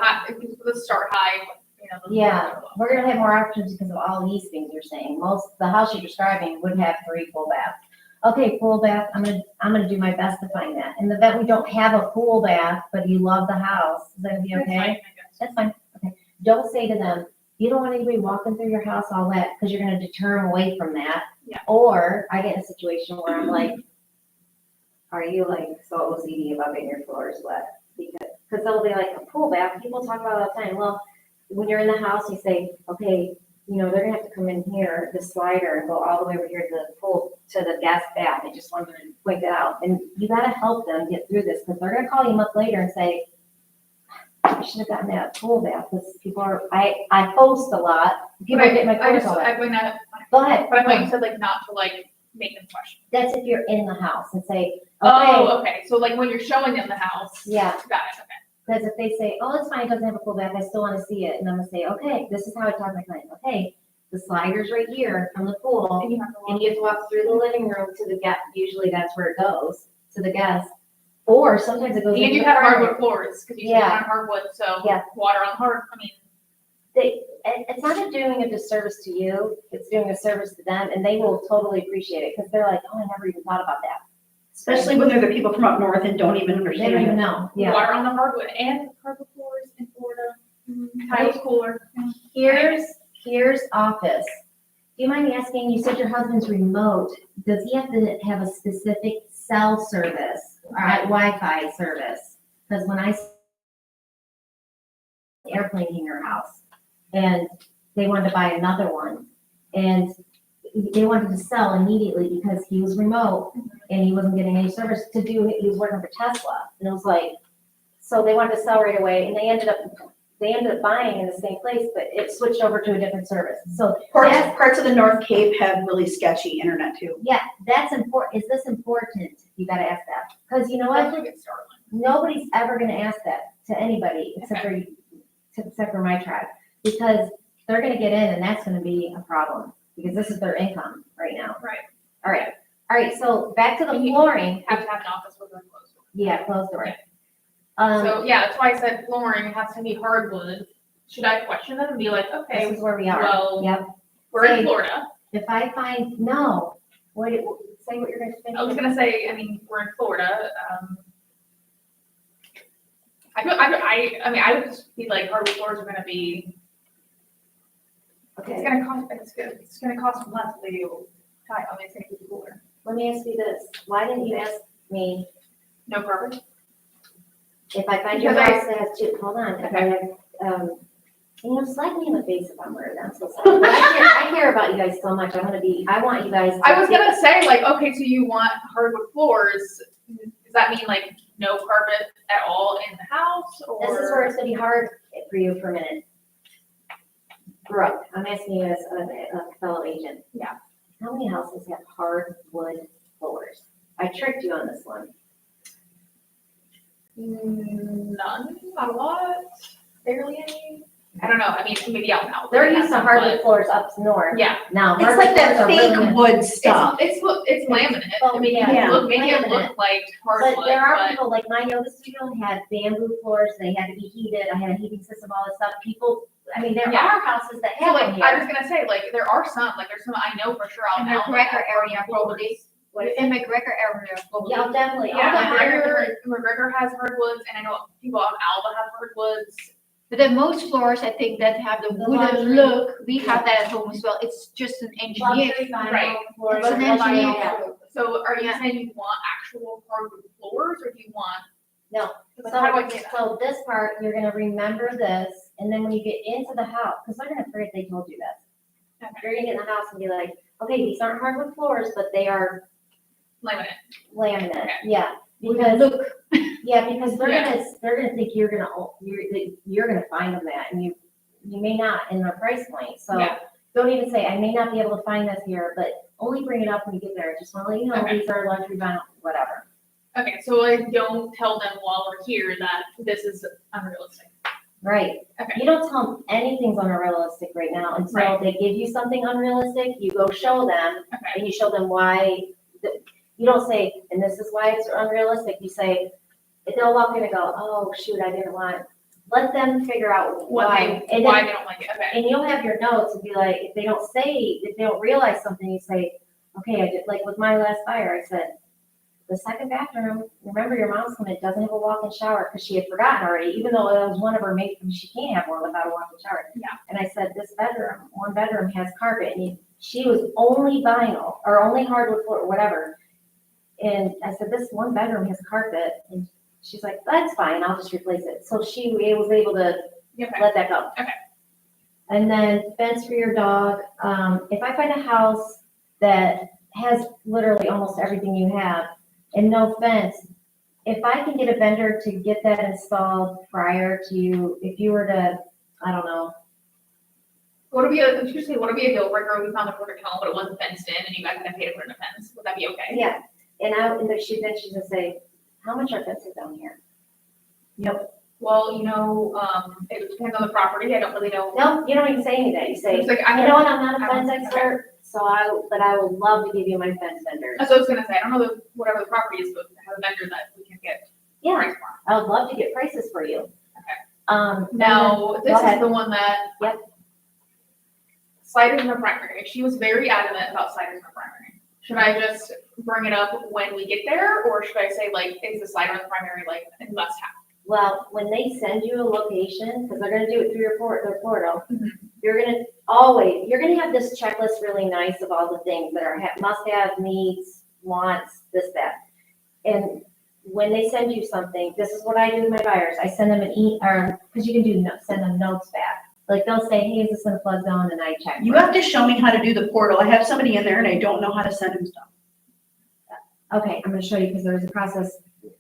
Let's start high, you know. Yeah, we're gonna have more options because of all these things you're saying. The house you're describing would have 3 full baths. Okay, pool bath, I'm gonna do my best to find that. In the event we don't have a pool bath, but you love the house, is that gonna be That's fine, okay? I guess. That's fine, okay. Don't say to them, you don't want anybody walking through your house all wet, because you're gonna deter them away from that. Yeah. Or I get in a situation where I'm like, are you like so OCD about getting your floors wet? Because they'll be like, a pool bath, people talk about it all the time. Well, when you're in the house, you say, okay, you know, they're gonna have to come in here, the slider, and go all the way over here to the pool, to the guest bath. I just wanted to point that out. And you gotta help them get through this, because they're gonna call you a month later and say, I should have gotten that pool bath, because people are, I post a lot. People are getting my I clothes just, all I wet. bring that, Go ahead. but I thought you said like not to like make them question. That's if you're in the house and say, okay, Oh, okay, so like when you're showing them the house. yeah. Got it, okay. Because if they say, oh, it's fine, it doesn't have a pool bath, I still want to see it. And I'm gonna say, okay, this is how I talk to my client. Okay, the slider's right here from the pool. And you have to walk. And you have to walk through the living room to the guest, usually that's where it goes, to the guest. Or sometimes it goes. And into you the have apartment. hardwood floors, because you Yeah. stand on hardwood, so Yeah. water on hard, I mean, It's not doing a disservice to you, it's doing a service to them, and they will totally appreciate it, because they're like, oh, I never even thought about that. Especially when they're the people from up north and don't even They don't understand even it. know, yeah. water on the hardwood and hardwood floors in Florida. Tile's cooler. Here's office. Do you mind me asking, you said your husband's remote, does he have to have a specific cell service or Wi-Fi service? Because when I airplane hangar house, and they wanted to buy another one, and they wanted to sell immediately because he was remote and he wasn't getting any service to do, he was working for Tesla, and it was like, so they wanted to sell right away, and they ended up buying in the same place, but it switched over to a different service. So Parts of the North Cape have really sketchy internet too. yeah, that's important. Is this important? You gotta ask that. Because you know I what? think it's Starlink. Nobody's ever gonna ask that to anybody except for my tribe. Because they're gonna get in and that's gonna be a problem. Because this is their income right now. Right. All right, so back to the flooring. Have to have an office with a closed door. Yeah, closed door. So, yeah, that's why I said flooring has to be hardwood. Should I question them and be like, This okay, is where we are. well, Yep. we're in Say- Florida. If I find, no, say what you're gonna finish. I was gonna say, I mean, we're in Florida, I would just be like, hardwood floors are gonna be, Okay. it's gonna cost less if they do tile, I mean, it's gonna be cooler. Let me ask you this. Why didn't you ask me No carpet? if I find your Because I- house that has two, hold on, if I have, you know, slap me in the face if I'm rude, I'm so sorry. But I care about you guys so much, I want you guys. I was gonna say, like, okay, so you want hardwood floors, does that mean like no carpet at all in the house, or? This is where it's gonna be hard for you for a minute. Brooke, I'm asking you as a fellow agent. Yeah. How many houses have hardwood floors? I tricked you on this one. None, not a lot, barely any. I don't know, I mean, maybe out now. They're used to hardwood floors up north. Yeah. Now, It's hardwood like that floors are really fake nice. wood stuff. It's laminate. Well, I mean, yeah. make it Laminate. look like But hardwood, there are but people, like my yoga studio had bamboo floors, they had to be heated, I had a heating system, all this stuff. People, I mean, there Yeah. are houses that so have like, them I was here. gonna say, like, there are some, like, there's some I know for sure out In now. the that McGregor have area, hardwood probably. floors. What is In McGregor area, probably. Yeah, definitely. All Yeah, the hardwood- McGregor has hardwoods, and I know people out in Alba have hardwoods. But then most floors, I think, that have the The wooden luxury- look, we have that at home as well. It's just an engineer. Luxury vinyl Right. floors, It's an luxury engineer. vinyl. So are you Yeah. saying you want actual hardwood floors, or do you want? No. Like, how do I say that? So this part, you're gonna remember this, and then when you get into the house, because they're gonna forget they told you this. Okay. You're gonna get in the house and be like, okay, these aren't hardwood floors, but they are Laminate. laminate, Okay. yeah. Wooden Because, look. yeah, because Yeah. they're gonna think you're gonna find them that, and you may not in their price point, so. Yeah. Don't even say, I may not be able to find this here, but only bring it up when you get there, just wanna let you know, Okay. these are luxury vinyl, whatever. Okay, so I don't tell them while we're here that this is unrealistic. Right. Okay. You don't tell them anything's unrealistic right now until Right. they give you something unrealistic, you go show them, Okay, and you show them why, you don't say, and this is why it's unrealistic, you say, if they'll walk in and go, oh, shoot, I didn't want, let them figure out what why. they, And why then, they don't like it, okay. and you'll have your notes and be like, if they don't realize something, you say, okay, I did, like with my last buyer, I said, the second bathroom, remember your mom's coming, it doesn't have a walk-in shower, because she had forgotten already, even though it was one of her mates, she can't have one without a walk-in shower. Yeah. And I said, this bedroom, one bedroom has carpet, and she was only vinyl, or only hardwood floor, or whatever. And I said, this one bedroom has carpet, and she's like, that's fine, I'll just replace it. So she was able to Okay, let that go. Okay. And then fence for your dog, if I find a house that has literally almost everything you have and no fence, if I can get a vendor to get that installed prior to you, if you were to, I don't know, what would be a deal breaker if we found a perfect home, but it wasn't fenced in, and you guys had to pay to put in a fence, would that be okay? yeah, and then she's gonna say, how much are fences down here? Well, it depends on the property, I don't really know. No, you don't even say any of that, you say, It's like, you know what, I'm not a I fence don't- expert, but I would love to give you my fence vendor. That's what I was gonna say, I don't know whatever the property is, but have a vendor that we can get Yeah, price for. I would love to get prices for you. Okay. Now, this ahead. is the one that. Yep. Sliders in the primary, she was very adamant about sliders in the primary. Should I just bring it up when we get there, or should I say like, is the slider in the primary like a must have? Well, when they send you a location, because they're gonna do it through their portal, Mhm. you're gonna have this checklist really nice of all the things that are must have, needs, wants, this, that. And when they send you something, this is what I do with my buyers, I send them because you can send them notes back. Like they'll say, hey, is this in a flood zone? And I check. You have to show me how to do the portal. I have somebody in there and I don't know how to send him stuff. Okay, I'm gonna show you, because there's a process,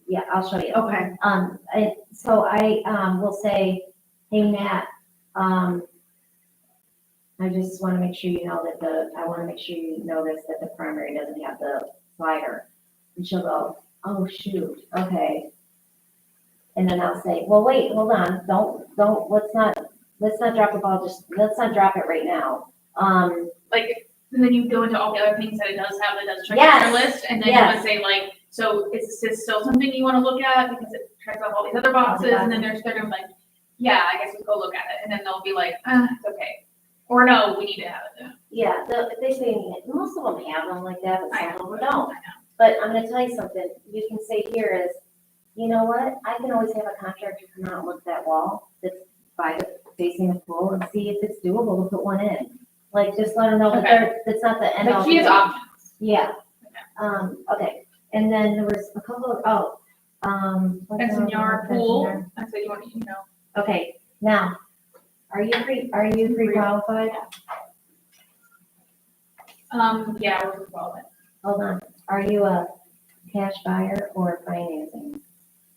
yeah, I'll show you. Okay. So I will say, hey, Matt, I just want to make sure you know that I want to make sure you know this, that the primary doesn't have the slider. And she'll go, oh, shoot, okay. And then I'll say, well, wait, hold on, don't, let's not drop the ball, let's not drop it right now. Like, and then you go into all the other things that it does have, it does check Yes. your list, and then you Yes. would say like, so is this still something you wanna look at, because it checks off all these other boxes, and then they're gonna be like, yeah, I guess we'll go look at it, and then they'll be like, it's okay. Or no, we need to have it. Yeah, they say, most of them have them like that, but I some of know, them don't. But I'm gonna tell you something, you can say here is, you know what, I can always have a contractor come out and look at that wall that's facing the pool and see if it's doable to put one in. Like, just let them know that Okay. that's not the end all. Like, she has options. Yeah, okay, and then there was a couple of, Fencing fencing yard, pool, I said you want to, Okay, now, are you pre-qualified? yeah, we're well, Hold on, are you a cash buyer or financing?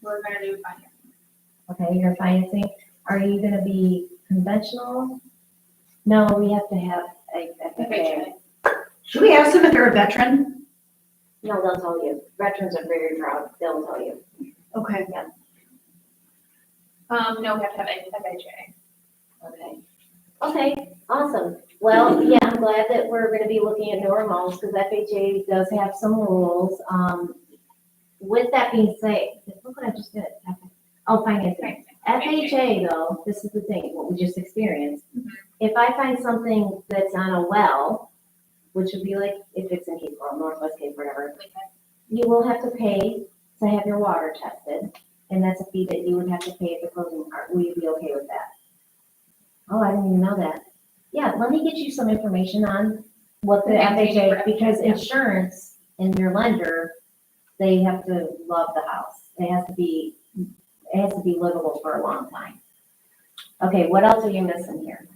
we're gonna do fine. Okay, you're financing, are you gonna be conventional? No, we have to have a FHA. Okay. Should we ask them if they're a veteran? No, they'll tell you. Veterans are very proud. They'll tell you. Okay. No, we have to have FHA. Okay. Okay, awesome. Well, yeah, I'm glad that we're gonna be looking at newer homes, because FHA does have some rules. With that being said, look what I just did. Oh, financing. FHA though, this is the thing, what we just experienced. Mhm. If I find something that's on a well, which would be like if it's in Cape Coral, Northwest Cape, whatever, you will have to pay to have your water tested. And that's a fee that you would have to pay at the closing part. Will you be okay with that? Oh, I didn't even know that. Yeah, let me get you some information on what the FHA, because insurance and your lender, they have to love the house. It has to be livable for a long time. Okay, what else are you missing here?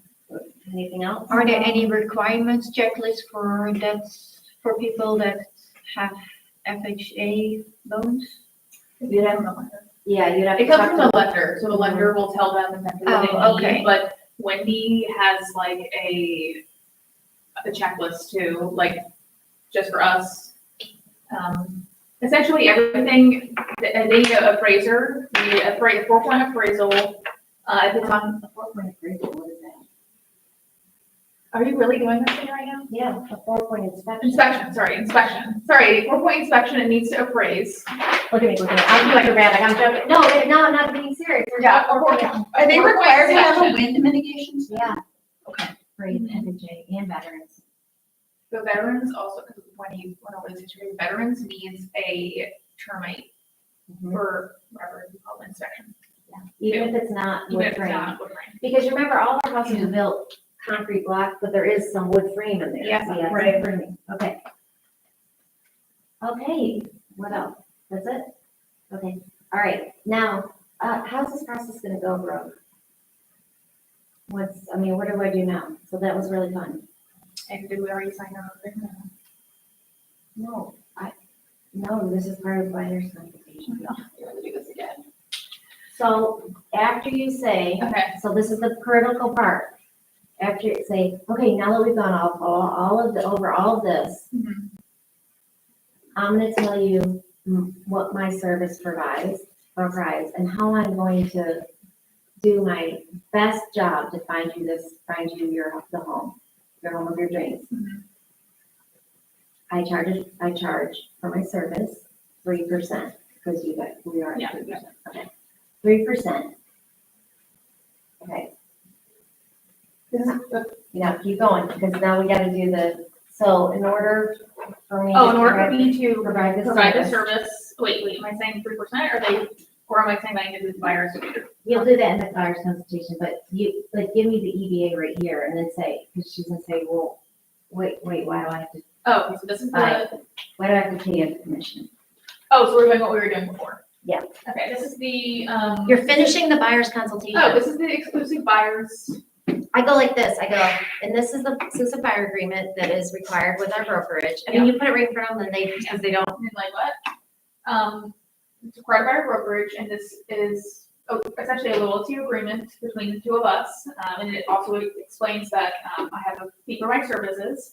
Anything else? Are there any requirements, checklists for people that have FHA loans? You'd have, yeah, you'd have to It comes talk from to. the lender, so the lender will tell them exactly what they Oh, need, okay. but Wendy has like a checklist too, like just for us. Essentially everything, they need an appraiser, we need a 4-point appraisal, at the time. A 4-point appraisal, what is that? Are you really doing this thing right now? Yeah, a 4-point inspection. Inspection, sorry, 4-point inspection, it needs to appraise. Look at me, I feel like a rabbit, I'm joking. No, I'm not being serious. We're Yeah, talking- 4-point. Are they 4-point required to have a inspection. wind mitigation? Yeah. Okay. For FHA and veterans. The veterans also, because when you went over this history, veterans needs a termite for whatever you call it, inspection. Even if it's not Even wood if it's frame. not wood frame. Because remember, all our houses are built concrete block, but there is some wood frame in there. Yeah, So, it's right. framing. Okay. Okay, what else? That's it? Okay, all right. Now, how's this process gonna go, Brooke? What do I do now? So that was really fun. And did we already sign our agreement? No, this is part of buyer's consultation. No, we're gonna do this again. So after you say, Okay, so this is the critical part. After you say, okay, now that we've gone over all of this, Mhm. I'm gonna tell you what my service provides, and how I'm going to do my best job to find you the home of your dreams. Mhm. I charge for my service 3%, because we are Yeah, at 3%, okay. 3%. Okay, this is the- keep going, because now we gotta do so in order for me. Oh, in to order for provide- me to provide the provide the service. service, wait, am I saying 3%, or am I saying that I can do the buyer's? You'll do that in the buyer's consultation, but give me the EBA right here and then say, because she's gonna say, well, wait, why do I have to, Oh, okay, so this is the, why do I have to pay you a commission? oh, so we're doing what we were doing before? Yeah. Okay, this is the, You're finishing the buyer's consultation. Oh, this is the exclusive buyers. I go like this, and this is the exclusive buyer agreement that is required with our brokerage. I mean, you put it right in front of them, and because they don't. And like what? It's required by our brokerage, and this is essentially a loyalty agreement between the two of us. And it also explains that, I have a fee for my services.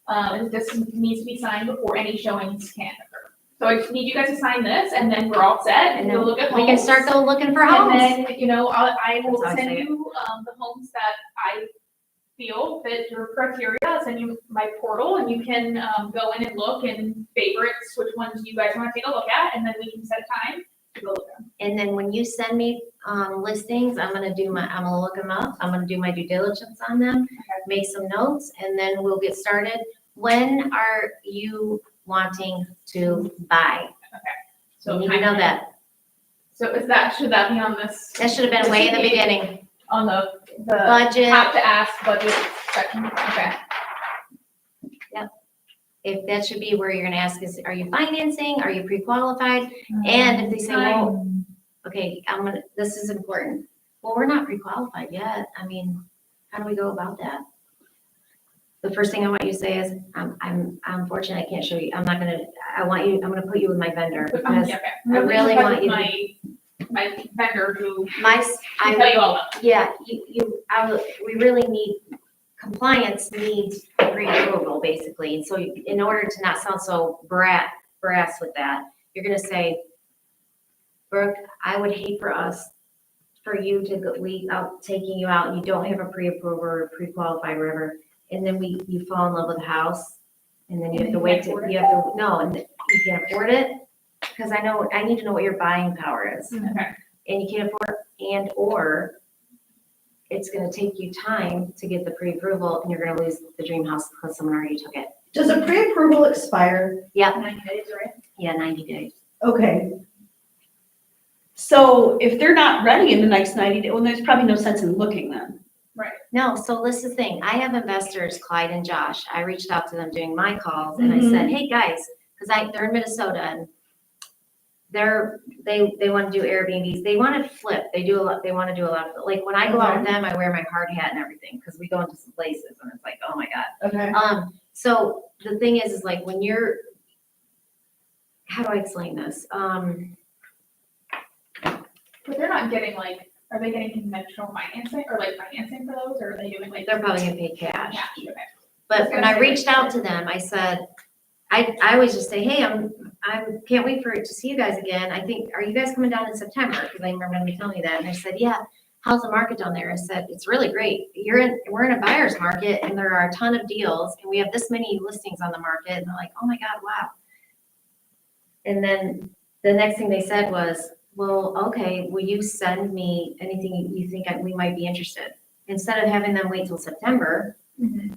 And this needs to be signed before any showings can occur. So I just need you guys to sign this, and then we're all set, and we'll look at homes. We can start going looking for And homes. then, I will That's how I send say it. you, the homes that I feel fit your criteria. I'll send you my portal, and you can, go in and look and favorites, which ones you guys wanna take a look at, and then we can set a time to go look at them. And then when you send me, listings, I'm gonna look them up, I'm gonna do my due diligence on them, make some notes, and then we'll get started. When are you wanting to buy? So You need to know that. So should that be on this, That should have been way in the beginning. on the Budget, have to ask budget section? Okay. if that should be where you're gonna ask is, are you financing, are you pre-qualified? And if they say, well, okay, this is important. Well, we're not pre-qualified yet. I mean, how do we go about that? The first thing I want you to say is, I'm unfortunate, I can't show you. I'm gonna put you with my vendor. Because Okay. I really want you to- My vendor who my, can tell you all about it. yeah, we really need, compliance needs pre-approval, basically. And so in order to not sound so brass with that. You're gonna say, Brooke, I would hate for you to go, out taking you out, and you don't have a pre-approval or pre-qualified, whatever, and then you fall in love with the house, and then you have to wait to, no, and you can't afford it, because I need to know what your buying power is. Okay. And you can't afford, or it's gonna take you time to get the pre-approval, and you're gonna lose the dream house because someone already took it. Does a pre-approval expire? Yep, 90 days, right? yeah, 90 days. Okay. So if they're not ready in the next 90 days, well, there's probably no sense in looking then. No, so this is the thing, I have investors, Clyde and Josh, I reached out to them doing my calls, and I said, hey, guys, because they're in Minnesota, and they want to do Airbnbs, they want to flip, they want to do a lot of, like, when I go out with them, I wear my hard hat and everything, because we go into some places, and it's like, oh my God. Okay. So the thing is like, when you're, how do I explain this? But they're not getting like, are they getting conventional financing or like financing for those, or are they doing like? They're probably gonna pay cash. Cash, okay. But when I reached out to them, I said, I always just say, hey, can't wait to see you guys again. I think, are you guys coming down in September? Because I remember them telling me that. And I said, yeah, how's the market down there? I said, it's really great. We're in a buyer's market, and there are a ton of deals, and we have this many listings on the market. And they're like, oh my God, wow. And then the next thing they said was, well, okay, will you send me anything you think we might be interested? Instead of having them wait till September. Mhm.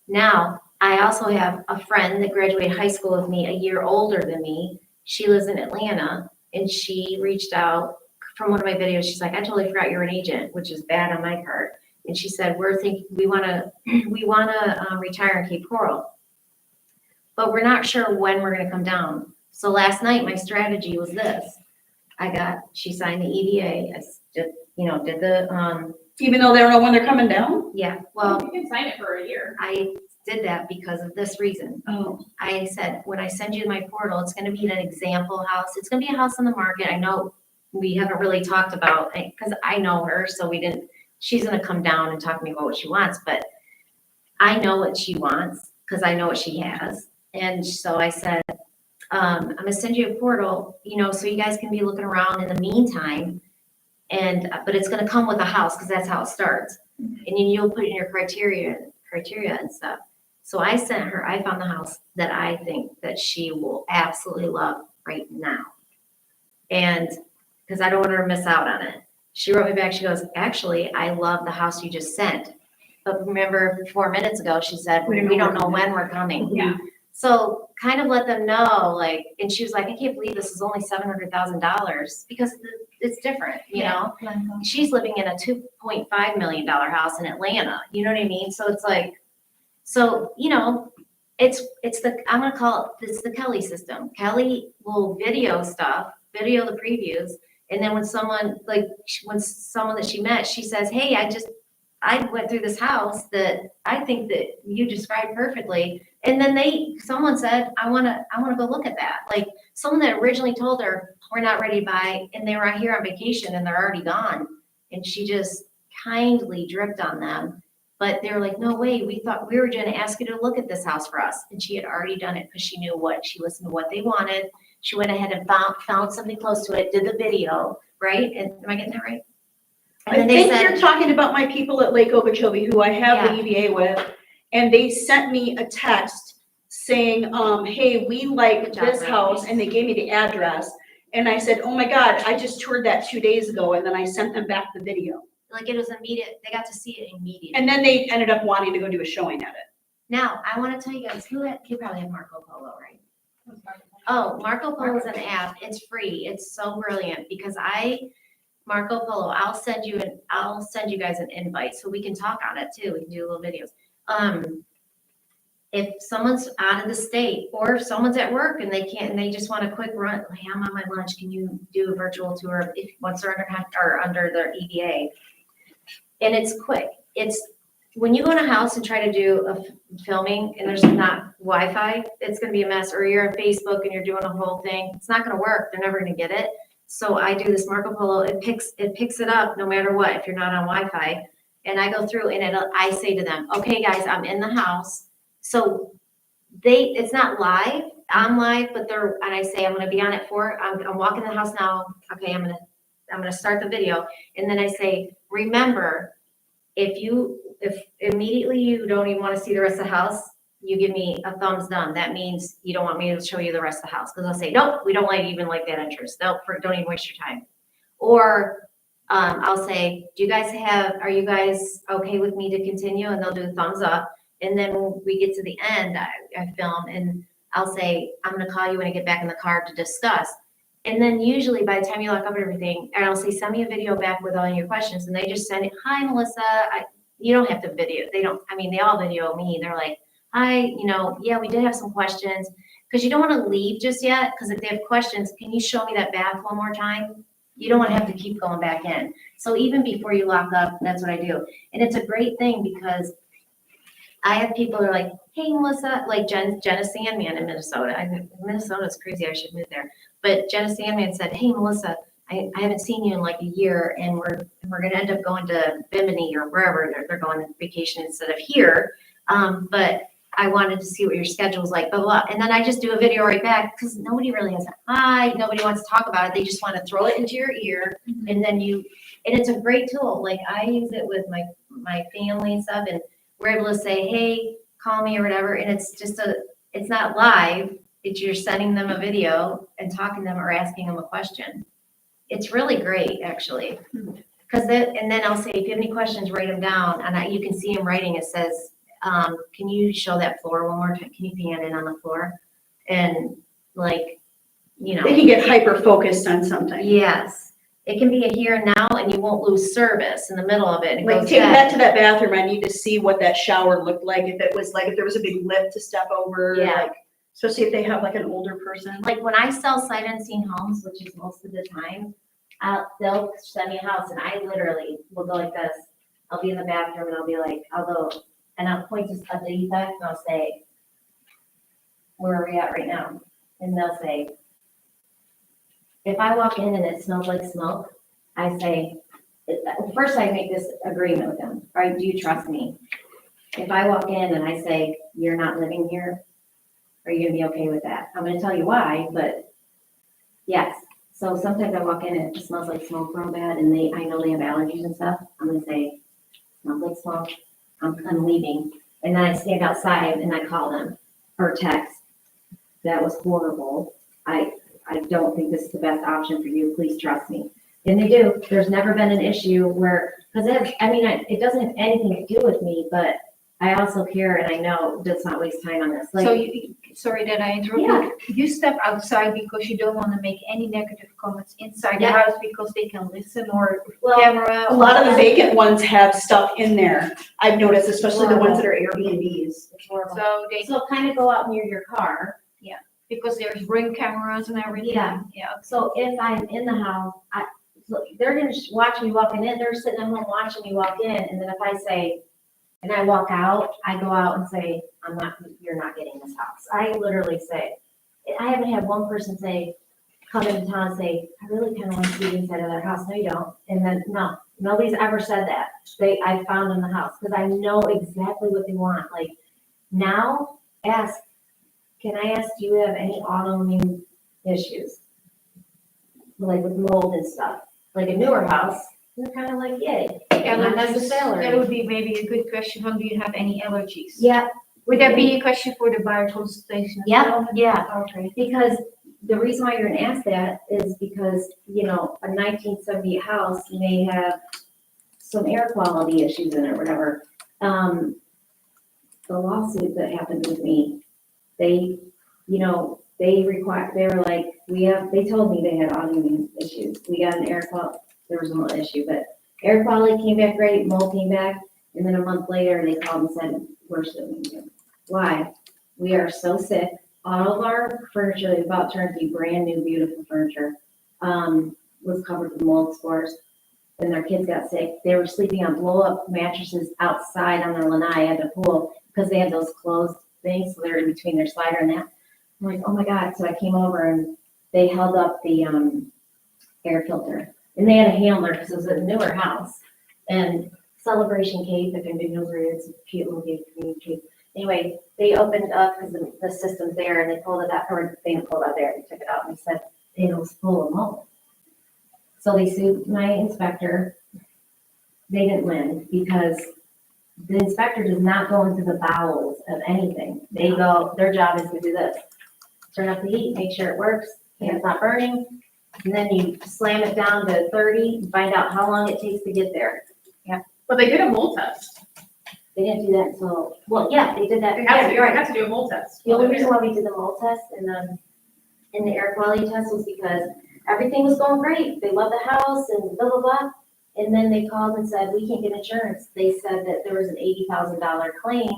Now, I also have a friend that graduated high school with me, a year older than me. She lives in Atlanta, and she reached out from one of my videos. She's like, I totally forgot you're an agent, which is bad on my part. And she said, we want to retire in Cape Coral, but we're not sure when we're going to come down. So last night, my strategy was this. She signed the EDA. I did the, Even though they don't know when they're coming down? yeah, well, You can sign it for a year. I did that because of this reason. Oh. I said, when I send you my portal, it's gonna be an example house. It's gonna be a house on the market. I know we haven't really talked about, because I know her, so she's gonna come down and talk to me about what she wants, but I know what she wants, because I know what she has. And so I said, I'm gonna send you a portal, so you guys can be looking around in the meantime. But it's gonna come with a house, because that's how it starts. Mhm. And then you'll put in your criteria and stuff. So I found the house that I think that she will absolutely love right now. And because I don't want her to miss out on it. She wrote me back, she goes, actually, I love the house you just sent. But remember 4 minutes ago, she said, we don't know when we're coming. Yeah. So kind of let them know, like, and she was like, I can't believe this is only $700,000, because it's different, you know? She's living in a $2.5 million house in Atlanta, you know what I mean? So it's like, I'm gonna call it's the Kelly system. Kelly will video stuff, video the previews, and then when someone that she met, she says, hey, I went through this house that I think that you described perfectly. And then someone said, I wanna go look at that. Like, someone that originally told her, we're not ready to buy, and they were out here on vacation and they're already gone. And she just kindly dripped on them. But they were like, no way, we thought we were gonna ask you to look at this house for us. And she had already done it, because she listened to what they wanted. She went ahead and found something close to it, did the video, right? And am I getting that right? And I then they think said, you're talking about my people at Lake Okeechobee, who I have the EDA with, and they sent me a text saying, hey, we like Good job, this Brad. house, and they gave me the address. And I said, oh my God, I just toured that 2 days ago, and then I sent them back the video. like, it was immediate, they got to see it immediately. And then they ended up wanting to go do a showing at it. Now, I want to tell you guys, you probably have Marco Polo, right? Oh, Marco Polo is an app. It's free. It's so brilliant, because Marco Polo, I'll send you guys an invite so we can talk on it too. We can do little videos. If someone's out of the state, or if someone's at work and they just want a quick run, hey, I'm on my lunch, can you do a virtual tour once they're under their EDA? And it's quick. When you go in a house and try to do a filming and there's not Wi-Fi, it's gonna be a mess. Or you're on Facebook and you're doing a whole thing, it's not gonna work. They're never gonna get it. So I do this Marco Polo. It picks it up no matter what if you're not on Wi-Fi. And I go through and I say to them, okay, guys, I'm in the house. So it's not live. I'm live, but and I say, I'm gonna be on at 4, I'm walking the house now, okay, I'm gonna start the video, and then I say, remember, if immediately you don't even wanna see the rest of the house, you give me a thumbs down, that means you don't want me to show you the rest of the house, because I'll say, nope, we don't even like that entrance, nope, don't even waste your time. Or, I'll say, are you guys okay with me to continue? And they'll do a thumbs up, and then when we get to the end, I film, and I'll say, I'm gonna call you when I get back in the car to discuss. And then usually by the time you lock up everything, and I'll say, send me a video back with all your questions, and they just send it, hi, Melissa, you don't have to video, they all video me, they're like, hi, yeah, we did have some questions, because you don't wanna leave just yet, because if they have questions, can you show me that bath one more time? You don't wanna have to keep going back in. So even before you lock up, that's what I do. And it's a great thing, because I have people who are like, hey, Melissa, like Jenna Sandman in Minnesota. Minnesota's crazy, I should move there. But Jenna Sandman said, hey, Melissa, I haven't seen you in like a year, and we're gonna end up going to Bimini or wherever they're going on vacation instead of here. But I wanted to see what your schedule's like, blah, blah. And then I just do a video right back, because nobody really has a hi, nobody wants to talk about it. They just want to throw it into your ear, and then and it's a great tool. Like I use it with my family and stuff, and we're able to say, hey, call me or whatever. And it's just it's not live. It's you're sending them a video and talking to them or asking them a question. It's really great, actually. Because and then I'll say, if you have any questions, write them down. And you can see them writing. It says, can you show that floor one more time? Can you pan in on the floor? And like, They can get hyper-focused on something. Yes. It can be a here and now, and you won't lose service in the middle of it. It Like goes take dead. that to that bathroom, I need to see what that shower looked like, if there was a big lip to step over, Yeah. like, especially if they have like an older person. Like when I sell sight unseen homes, which is most of the time, they'll send me a house, and I literally will go like this. I'll be in the bathroom, and I'll be like, and I'll point to a defect, and I'll say, where are we at right now? And they'll say, if I walk in and it smells like smoke, I say, first I make this agreement with them, right? Do you trust me? If I walk in and I say, you're not living here, are you gonna be okay with that? I'm gonna tell you why, but yes. So sometimes I walk in and it just smells like smoke real bad, and I know they have allergies and stuff. I'm gonna say, smells like smoke, I'm leaving. And then I stand outside and I call them or text. That was horrible. I don't think this is the best option for you. Please trust me. And they do. There's never been an issue where, because it doesn't have anything to do with me, but I also care, and I know let's not waste time on this. Like, So sorry that I interrupted. Yeah. You step outside because you don't want to make any negative comments inside the Yeah. house because they can listen or well, camera. A lot of the vacant ones have stuff in there, I've noticed, especially the ones that are Airbnbs. it's horrible. So they, So kind of go out near your car. because there's ring cameras and everything. Yeah. Yeah. So if I'm in the house, they're gonna watch me walking in, they're sitting at home watching me walk in, and then if I say, and I walk out, I go out and say, you're not getting this house. I literally say, I haven't had one person come into town and say, I really kind of want to see the inside of that house. No, you don't. And then, no, nobody's ever said that. I found in the house, because I know exactly what they want. Like, now, can I ask, do you have any autoimmune issues? Like with mold and stuff, like a newer house, they're kind of like, yay, not That necessarily. would be maybe a good question. Do you have any allergies? Yeah, Would that be a question for the buyer consultation? as yeah, well? yeah, Okay. because the reason why you're gonna ask that is because, a 1978 house may have some air quality issues in it or whatever. The lawsuit that happened with me, they were like, they told me they had autoimmune issues. We got an air quality, there was no issue, but air quality came back great, mold came back, and then a month later, they called and said, we're suing you. Why? We are so sick. All of our furniture, they about turned to be brand new, beautiful furniture, was covered with mold spores. When their kids got sick, they were sleeping on blow-up mattresses outside on their lanai at the pool, because they had those closed things, so they're in between their slider and that. I'm like, oh my God. So I came over and they held up the air filter, and they had a handler because it was a newer house. And Celebration Cape, if anybody knows where it is, it's a cute little community cape. Anyway, they opened up because the system's there and they pulled it out, or they didn't pull it out there, they took it out and they said it was full of mold. So they sued my inspector. They didn't win because the inspector does not go into the bowels of anything. They go, their job is to do this. Turn up the heat, make sure it works, and it's not burning. And then you slam it down to 30 and find out how long it takes to get there. But they did a mold test. They didn't do that until, well, yeah, they did that. They Yeah, have to, you're they right. have to do a mold test. The only reason why we did the mold test and the air quality test was because everything was going great. They loved the house and blah, blah, blah. And then they called and said, we can't get insurance. They said that there was an $80,000 claim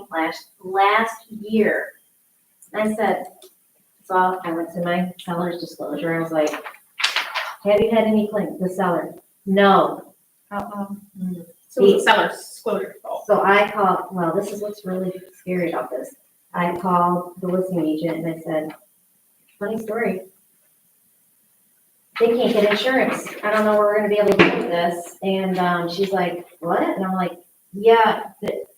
last year. And I said, so I went to my seller's disclosure. I was like, have you had any claims? The seller, no. So it's the seller's disclosure fault. So I called, well, this is what's really scary about this. I called the listing agent and I said, funny story. They can't get insurance. I don't know where we're gonna be able to do this. And, she's like, what? And I'm like, yeah,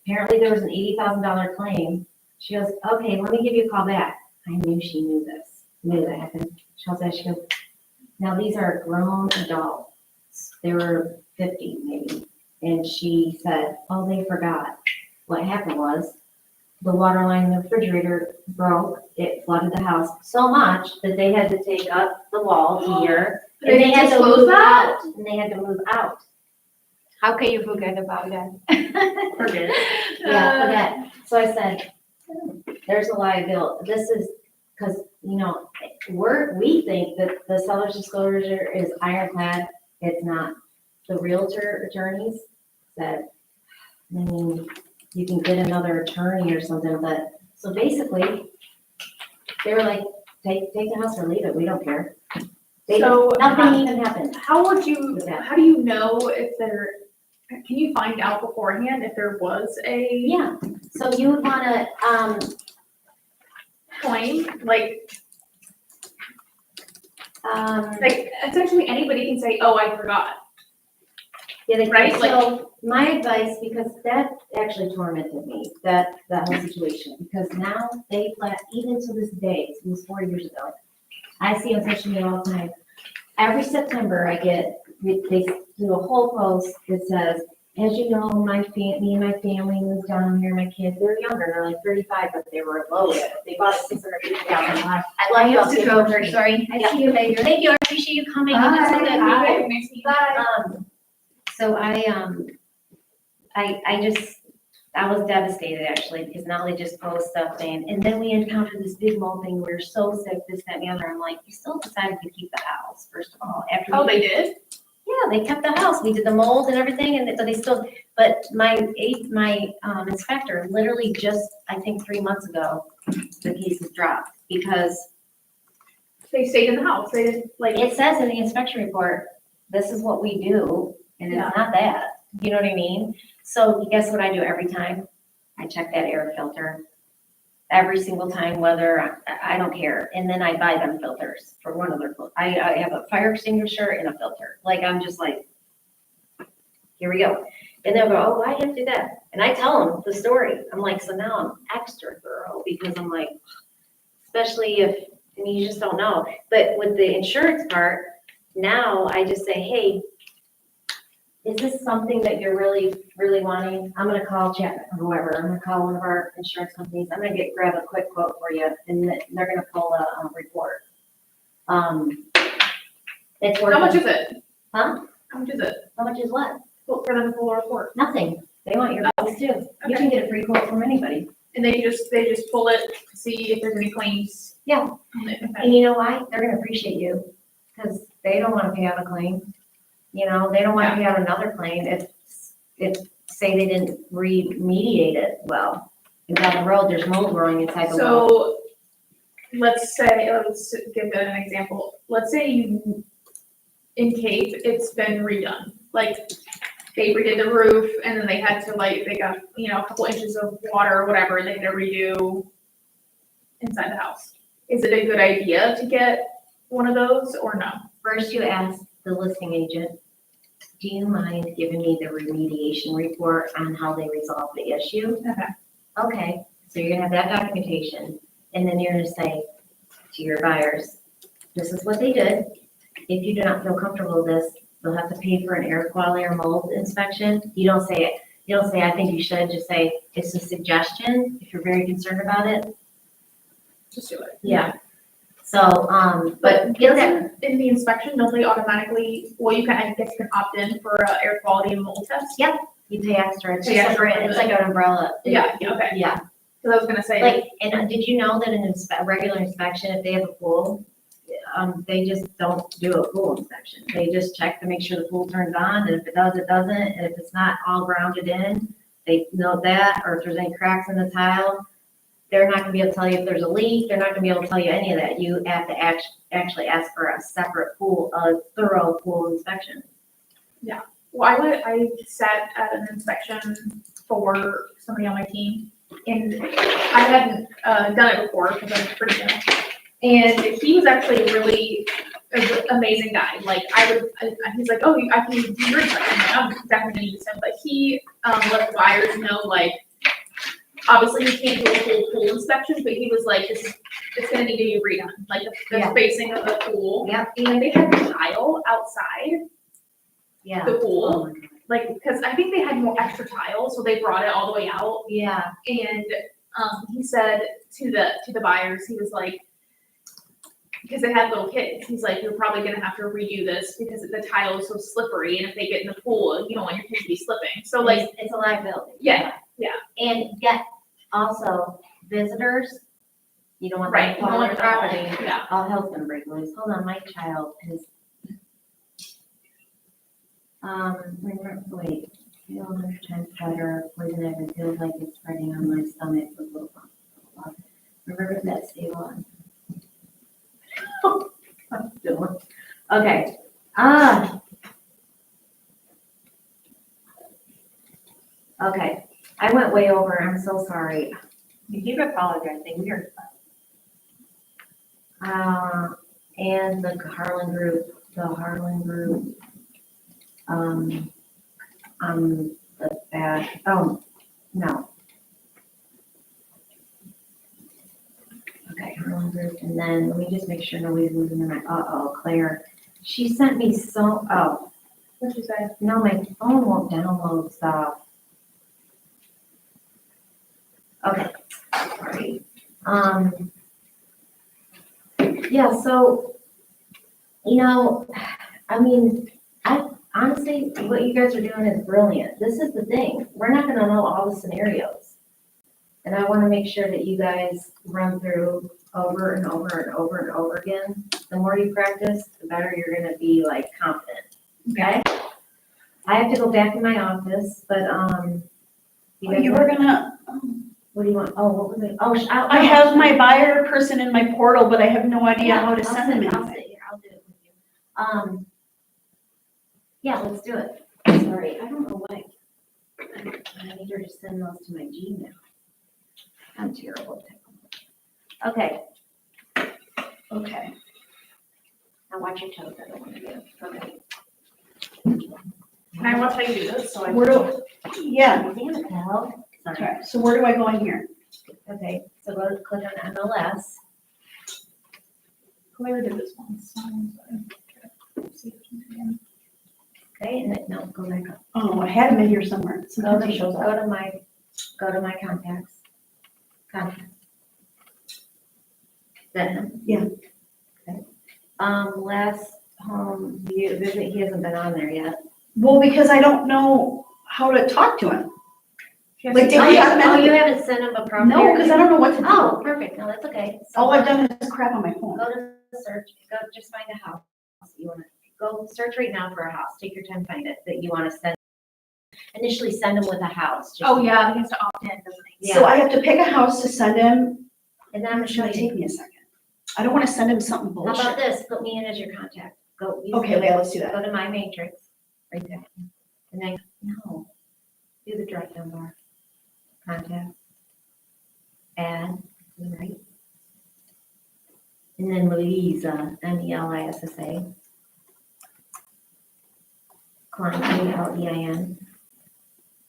apparently there was an $80,000 claim. She goes, okay, let me give you a call back. I knew she knew this, knew that happened. She goes, now these are grown adults. They were 50 maybe. And she said, oh, they forgot. What happened was the water line in the refrigerator broke. It flooded the house so much that they had to take up the walls here. They And they had to disclosed move that? out. And they had to move out. How can you forget about that? Forget it. Yeah, forget. So I said, there's a liability. This is, because, we think that the seller's disclosure is ironclad. It's not. The realtor attorneys said, I mean, you can get another attorney or something, but, so basically, they were like, take the house or leave it, we don't care. So, Nothing even happened. how would you, With that. how do you know if there, can you find out beforehand if there was a Yeah, so you would wanna, claim? Like essentially anybody can say, oh, I forgot. yeah, they, Right, so my advice, because that actually tormented me, that whole situation, because now they even to this day, it was 4 years ago, I see on social media all the time, every September I get, they do a whole post that says, as you know, me and my family moved down here, my kids, they're younger, they're like 35, but they were loaded. They bought a 650,000 house. I love you all. sorry. I see you later. Thank you, I appreciate you coming. You did so good. Hi, nice to meet you. So I was devastated actually, because now they just post stuff saying, and then we encountered this big mold thing, we we're so sick, this, that, and the other. I'm like, you still decided to keep the house, first of all, after. Oh, they did? Yeah, they kept the house. We did the mold and everything, and so they still, but my inspector literally just, I think 3 months ago, the case was dropped because They stayed in the house. They didn't like. it says in the inspection report, this is what we do, and Yeah. it's not that. You know what I mean? So guess what I do every time? I check that air filter. Every single time, whether, I don't care. And then I buy them filters for one of their, I have a fire extinguisher and a filter. Like, I'm just like, here we go. And they'll go, oh, why do you have to do that? And I tell them the story. I'm like, so now I'm extra thorough because I'm like, especially if, I mean, you just don't know. But with the insurance part, now I just say, hey, is this something that you're really, really wanting? I'm gonna call Chapman or whoever. I'm gonna call one of our insurance companies. I'm gonna grab a quick quote for you, and they're gonna pull a report. It's worth. How much is it? Huh? How much is it? How much is what? Well, for them to pull a report. Nothing. They want your bills too. You Okay. can get a free quote from anybody. And they just pull it to see if there's any claims. Yeah. Okay. And you know why? They're gonna appreciate you, because they don't wanna pay out a claim. You know, they don't wanna pay out another claim if, say they didn't remediate it well. And down the road, there's mold growing inside the wall. So, let's give an example. Let's say in Cape, it's been redone. Like, they redid the roof and then they had to they got, a couple inches of water or whatever, they had to redo inside the house. Is it a good idea to get one of those or no? First, you ask the listing agent, do you mind giving me the remediation report on how they resolved the issue? Okay. Okay, So you're gonna have that documentation, and then you're gonna say to your buyers, this is what they did. If you do not feel comfortable with this, they'll have to pay for an air quality or mold inspection. You don't say, I think you should, just say, it's a suggestion, if you're very concerned about it. Just do it. Yeah. So, But get that, doesn't, in the inspection, don't they automatically, well, you can, I guess you can opt in for a air quality and mold test? you pay extra, it's Pay just extra like, for it's the- like an umbrella. Yeah, okay, Yeah, cause I was gonna say, like, and did you know that an regular inspection, if they have a pool, they just don't do a pool inspection. They just check to make sure the pool turns on, and if it does, it doesn't, and if it's not all grounded in, they know that, or if there's any cracks in the tile, they're not gonna be able to tell you if there's a leak, they're not gonna be able to tell you any of that. You have to actually ask for a separate pool, a thorough pool inspection. well, I sat at an inspection for somebody on my team, and I hadn't, done it before, because I'm pretty new. And he was actually a really amazing guy, like, he's like, oh, I can do your inspection, I'm like, I'm definitely gonna use him, but he, let the buyers know, like, obviously you can't do a full pool inspection, but he was like, it's gonna need to be redone, like, the Yeah. spacing of the pool. Yep. And they had tile outside Yeah. the Oh pool, my God. like, because I think they had more extra tile, so they brought it all the way out. Yeah, And, he said to the buyers, he was like, because they had little kids, he's like, you're probably gonna have to redo this because the tile is so slippery, and if they get in the pool, you don't want your kids to be slipping. So like, it's a liability. yeah. And yet, also, visitors, you don't want them Right, to you don't fall on want your them to property. fall, yeah. All hell's gonna break loose. Hold on, my child is. Wait, feel 100 times better, poison ivy feels like it's spreading on my stomach with little bumps. Remember that, stay on. Okay, okay, I went way over, I'm so sorry. You keep apologizing, we're. And the Harlan Group, the back, oh, no. Okay, Harlan Group, and then let me just make sure nobody's losing their mind. Uh-oh, Claire, she sent me What'd you say? no, my phone won't download stuff. Okay, sorry. Yeah, so, I mean, honestly, what you guys are doing is brilliant. This is the thing. We're not gonna know all the scenarios. And I wanna make sure that you guys run through over and over and over and over again. The more you practice, the better you're gonna be like confident, okay? I have to go back in my office, but, you guys, You were gonna, what do you want? Oh, what was it? Oh, I have my buyer person in my portal, but I have no idea how to send them I'll anything. sit here, I'll do it with you. Yeah, let's do it. Sorry, I don't know why. I need her to send those to my Gmail. I'm terrible at technology. Okay, Okay. now watch your toes, I don't want to do. Okay. Can I watch how you do this? So I. Where do, yeah, Damn it, Val. Sorry. okay, so where do I go in here? Okay, so go to click on MLS. Claire did this one. So see if you can- Okay, and then, no, go back up. Oh, I had them in here somewhere. Go Sometimes to, it shows up. go to my contacts. Contacts. Then? Yeah. Okay. Last home view, visit, he hasn't been on there yet. Well, because I don't know how to talk to him. She has Like, to- did we have him Oh, at you the? haven't sent him a prompt? No, because I don't know what to do. Oh, perfect, no, that's okay. So All I've done is crap on my phone. go to the search, just find a house you wanna, go search right now for a house, take your time, find it, that you wanna send. Initially send them with a house. just- Oh, yeah, he has to opt in, doesn't he? So I have to pick a house to send him. And then I'm gonna It's show gonna you. take me a second. I don't want to send him something How about bullshit. this, put me in as your contact, go. use Okay, me. wait, let's do that. Go to my matrix, right there, and then, no, do the drop down bar, contact, add, to the right. And then Melissa, Melissa, Klein, Klein,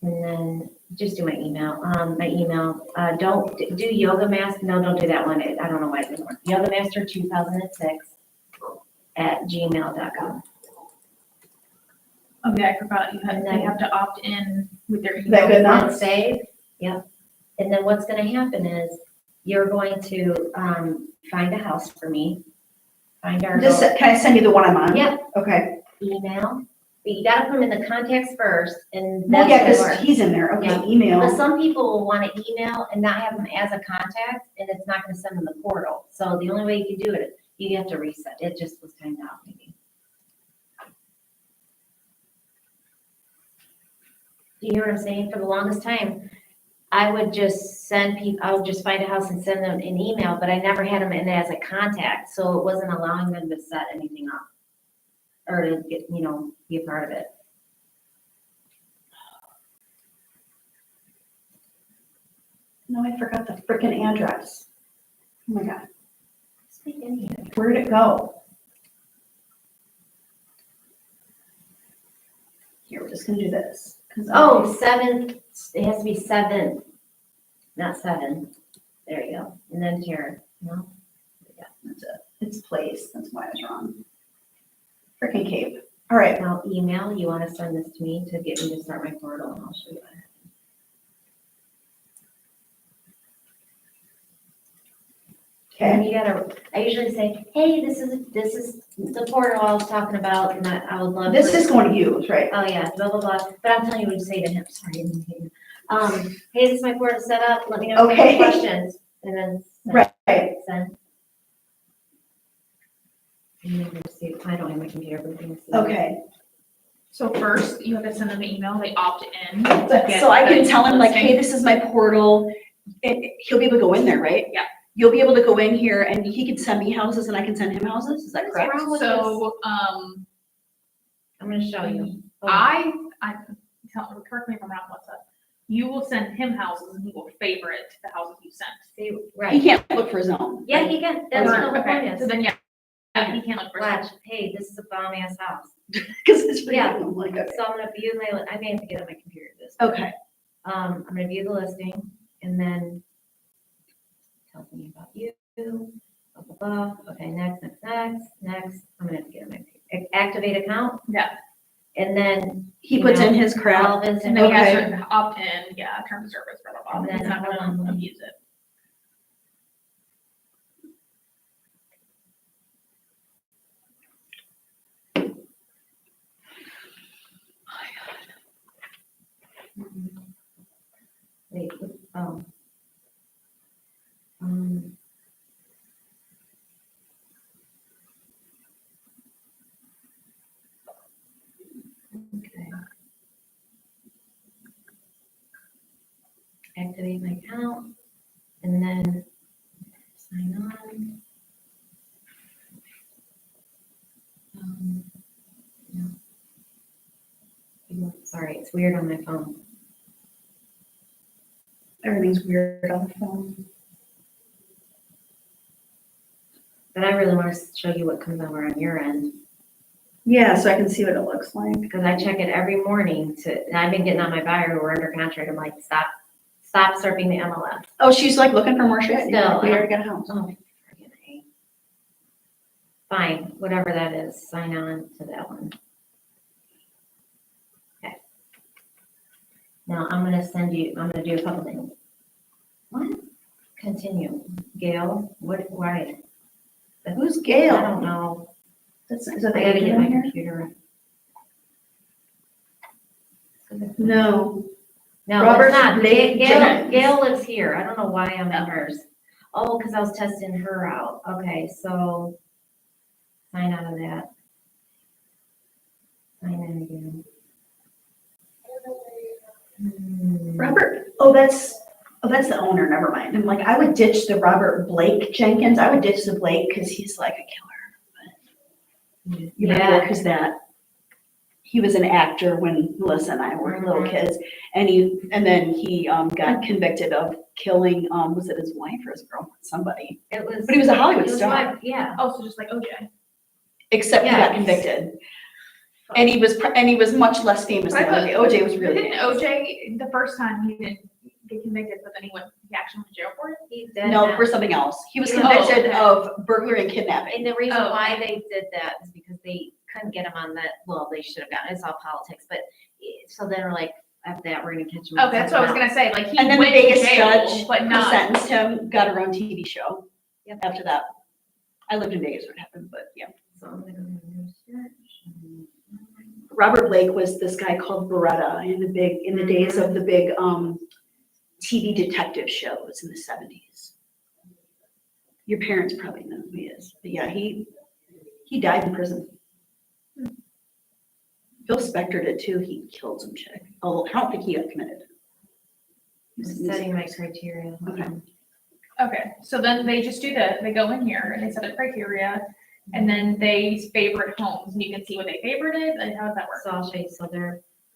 and then just do my email, don't do yoga master, no, don't do that one, I don't know why it didn't work. Yoga master 2006@gmail.com. Oh, yeah, I forgot, they have to opt in with their email. That good enough? And save, yep. And then what's gonna happen is, you're going to, find a house for me, find our. Just, can I send you the one I'm on? Yep, Okay. email, but you gotta put them in the contacts first, and Well, that's yeah, gonna because work. he's in there. Yeah. Okay, email. But some people will wanna email and not have them as a contact, and it's not gonna send them the portal, so the only way you can do it, you have to reset, it just was timed out maybe. Do you hear what I'm saying? For the longest time, I would just send people, I would just find a house and send them an email, but I never had them in as a contact, so it wasn't allowing them to set anything up. Or to get, be a part of it. No, I forgot the frickin' address. Oh my God, Speak in here. where'd it go? Here, we're just gonna do this. 'cause Oh, 7, it has to be 7, not 7. There you go. And then here, no? That's it. It's place, that's why I was wrong. Frickin' Cape. All right, Now email, you want to send this to me to get me to start my portal, and I'll show you what happens. And okay. you gotta, I usually say, hey, this is the portal I was talking about, and I would love. This for- is going to use, right? Oh, yeah, blah, blah, blah, but I'm telling you what to say to him, sorry, I didn't hear you. Hey, this is my portal set up, let me know if you have any Okay. questions, and then. send. Right. Send. And then we'll see. I don't have my computer, but we can see. Okay. So first, you have to send them an email, they opt in. to get So I can the tell him like, listing. hey, this is my portal. And he'll be able to go in there, right? Yeah. You'll be able to go in here and he can send me houses and I can send him houses, is that What's correct? wrong with So, I'm gonna show you. I correct me if I'm wrong, what's up? You will send him houses and he will favorite the houses you sent. See, He right. can't look for his own. Yeah, he can, that's what the whole point Okay, so is. then, yeah, he can't look for. Watch, hey, this is a bomb ass house. Because it's for Yeah. him, like, okay. So I'm gonna view I may have to get on my computer this. Okay, I'm gonna view the listing and then tell me about you, blah, blah, blah. Okay, next. I'm gonna have to get on my, activate account. Yeah. And then. he puts in his all crap. of his. And then he has Okay. to opt in, yeah, terms of service, blah, blah, blah, And he's then not hold gonna on. abuse it. Wait, oh. Um. Okay. Activate my account and then sign on. No. Sorry, it's weird on my phone. Everything's weird on the phone. But I really want to show you what comes over on your end, Yeah, so I can see what it looks like. because I check it every morning and I've been getting on my buyer who are under contract. I'm like, stop surfing the MLS. Oh, she's like looking for more shit. You're like, Still, we already got a house. Oh, friggin' A. Fine, whatever that is, sign on to that one. Okay. Now I'm gonna do a couple things. What? Continue. Gail, why? Who's I Gail? don't know. Is that I the gotta agent get on my here? computer. No. No, Robert it's not. Blake Gail Jennings. lives here. I don't know why I'm in hers. Oh, because I was testing her out. Okay, so sign out of that. Sign in again. Robert, that's the owner, never mind. I'm like, I would ditch the Robert Blake Jenkins. I would ditch the Blake because he's like a killer. You remember Yeah. because he was an actor when Melissa and I were little Mhm. kids, and then he got convicted of killing was it his wife or his girlfriend? Somebody. It was. But he was a Hollywood it was star, my- Yeah. Oh, so just like OJ. except he got Yes. convicted. And he was much less famous than OJ. OJ was really Didn't famous. OJ, the first time he didn't get convicted, but then he actually went to jail for it? He did No, that. for something else. He was Oh, convicted okay. of burglary and kidnapping. And the reason Oh, why okay. they did that is because they couldn't get him on that, well, they should have gotten, it's all politics, but, so they were like, after that, we're gonna catch him. with Okay, that's what I was something gonna say, like, he And then the went to Vegas jail, judge but who not. sentenced him got her own TV show Yep. after that. I lived in Vegas when it happened, but yeah. So I'm gonna go and search. Robert Blake was this guy called Beretta in the days of the big TV detective shows in the 70s. Your parents probably know who he is, but yeah, he died in prison. Phil Spector did too. He killed some chick. Oh, I don't think he got committed. He was a Setting my music criteria. Okay. Okay, so then they just they go in here and they set a criteria, and then they favorite homes, and you can see what they favorited, and how does that work? So I'll show you, so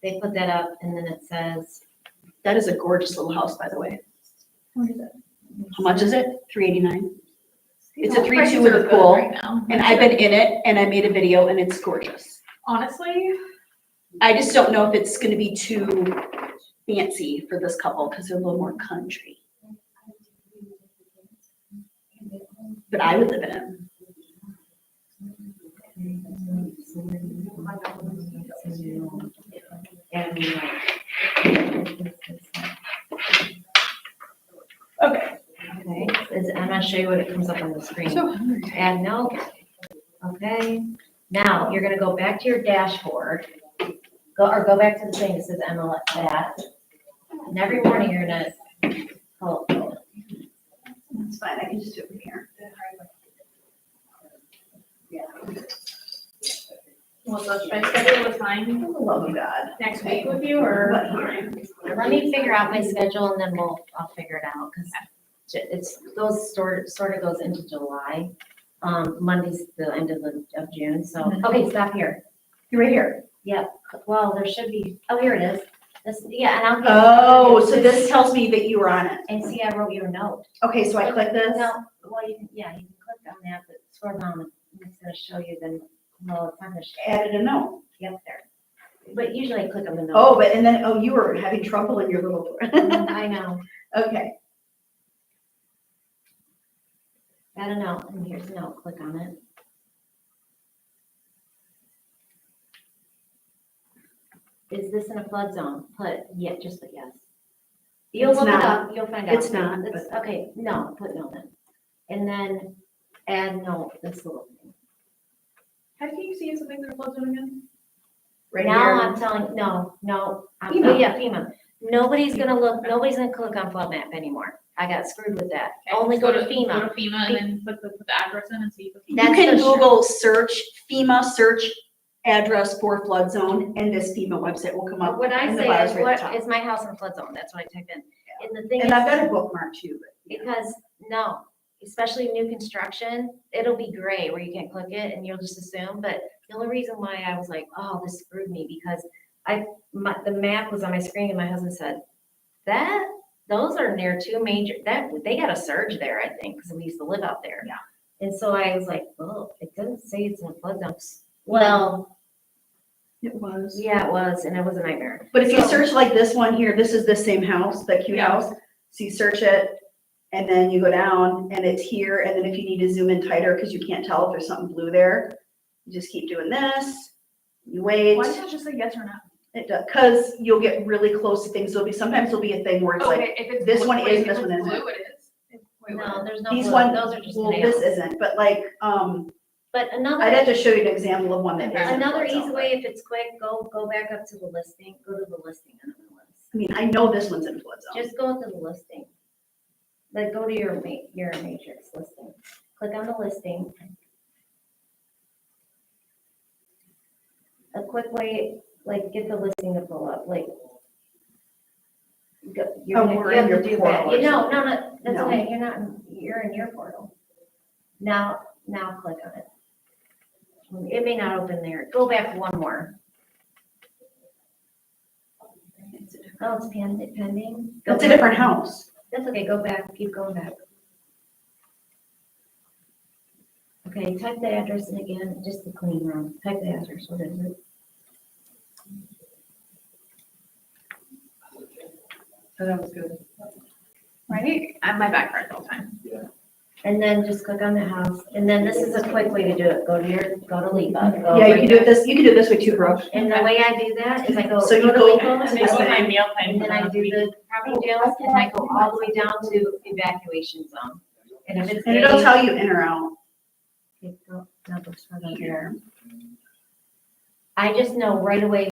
they put that up and then it says. That is a gorgeous little house, by the way. What is it? How much is it? $389. It's a Home prices 3-2 with are a good pool, right now. and I've been in it, and I made a video, and it's gorgeous. Honestly, I just don't know if it's gonna be too fancy for this couple, because they're a little more country. But I would live in it. okay, Okay, I'm gonna show you what it comes up on the screen. so, Add note. Okay, now you're gonna go back to your dashboard. Go back to the thing that says MLS that. And every morning you're gonna, oh, That's fine, I can just do it from here. well, so should I schedule a time For the love of God. next week with you, or? let me figure out my schedule and then I'll figure it out, cause it's, sort of goes into July. Monday's the end of June, so, Mhm. okay, stop here. You're right here. Yep, well, there should be, oh, here it is. This, yeah, and I'll get. Oh, so this tells me that you were on it. And see, I wrote your note. Okay, so I click this? No, well, you can click on that, but scroll down, it's gonna show you then, well, it's not gonna show, Added a note. yep, there. But usually I click on the note. Oh, but, and then, you were having trouble in your little. I know, Okay, add a note, and here's a note, click on it. Is this in a flood zone? Yeah, just put yes. You'll It's look it not. up, you'll find out. It's not, It's, okay, no, put no then. And then add note, this little thing. How can you see something that floats again? right Now here. I'm telling, no, FEMA. oh yeah, FEMA. Nobody's gonna click on flood map anymore. I got screwed with that. Okay, Only go to Go FEMA. to FEMA and then put the address in and see. You That's can the- Google search FEMA search address for flood zone, and this FEMA website will come up. What I and the say bars is, right at the what top. is my house in a flood zone? That's what I type in. And the thing And I've is, got a bookmark too, but. because, no, especially new construction, it'll be gray where you can't click it and you'll just assume, but the only reason why I was like, oh, this screwed me, because the map was on my screen and my husband said, those are near two major, they got a surge there, I think, because we used to live out there. Yeah. And so I was like, well, it doesn't say it's in a flood zone. Well, It was. yeah, it was, and it was a nightmare. But if you So- search like this one here, this is the same house, that cute Yeah. house. So you search it, and then you go down, and it's here, and then if you need to zoom in tighter, because you can't tell if there's something blue there, you just keep doing this, you wait. Why didn't it just say yes or no? It does, because you'll get really close to things. Sometimes there'll be a thing where it's like, Okay, if it's this blue- one wait, is, if this it's one isn't. Blue, it is. Wait, No, what? there's no these blue. ones, Those are just well, nails. this isn't, but like, But I'd have to show you an example of one that isn't. another flood easy zone. way, if it's quick, go back up to the listing, go to the listing on the list. I mean, I know this one's in flood zone. Just go to the listing. Like, go to your matrix listing. Click on the listing. A quick way, like, get the listing to pull up, like. You Oh, we're in have to your do portal that. or No, something. that's No. okay, you're in your portal. Now click on it. It may not open there. Go back one more. Oh, it's pending. Go That's a back. different house. That's okay, go back, keep going back. Okay, type the address in again, just the clean room. Type the address, what is it? So that was good. right? And my back hurts all the time. And then just click on the house, and then this is a quick way to do it, go to LIPA. go Yeah, you right can do it there. this, you can do it this way too, Brooke. And the way I do that is I go, So you go to go- LIPA, And this is my meal plan. and then I do the property details, and I go all the way down to evacuation zone. And if it's. And it'll tell you in or out. Okay, go- no, it's further here. I just know right away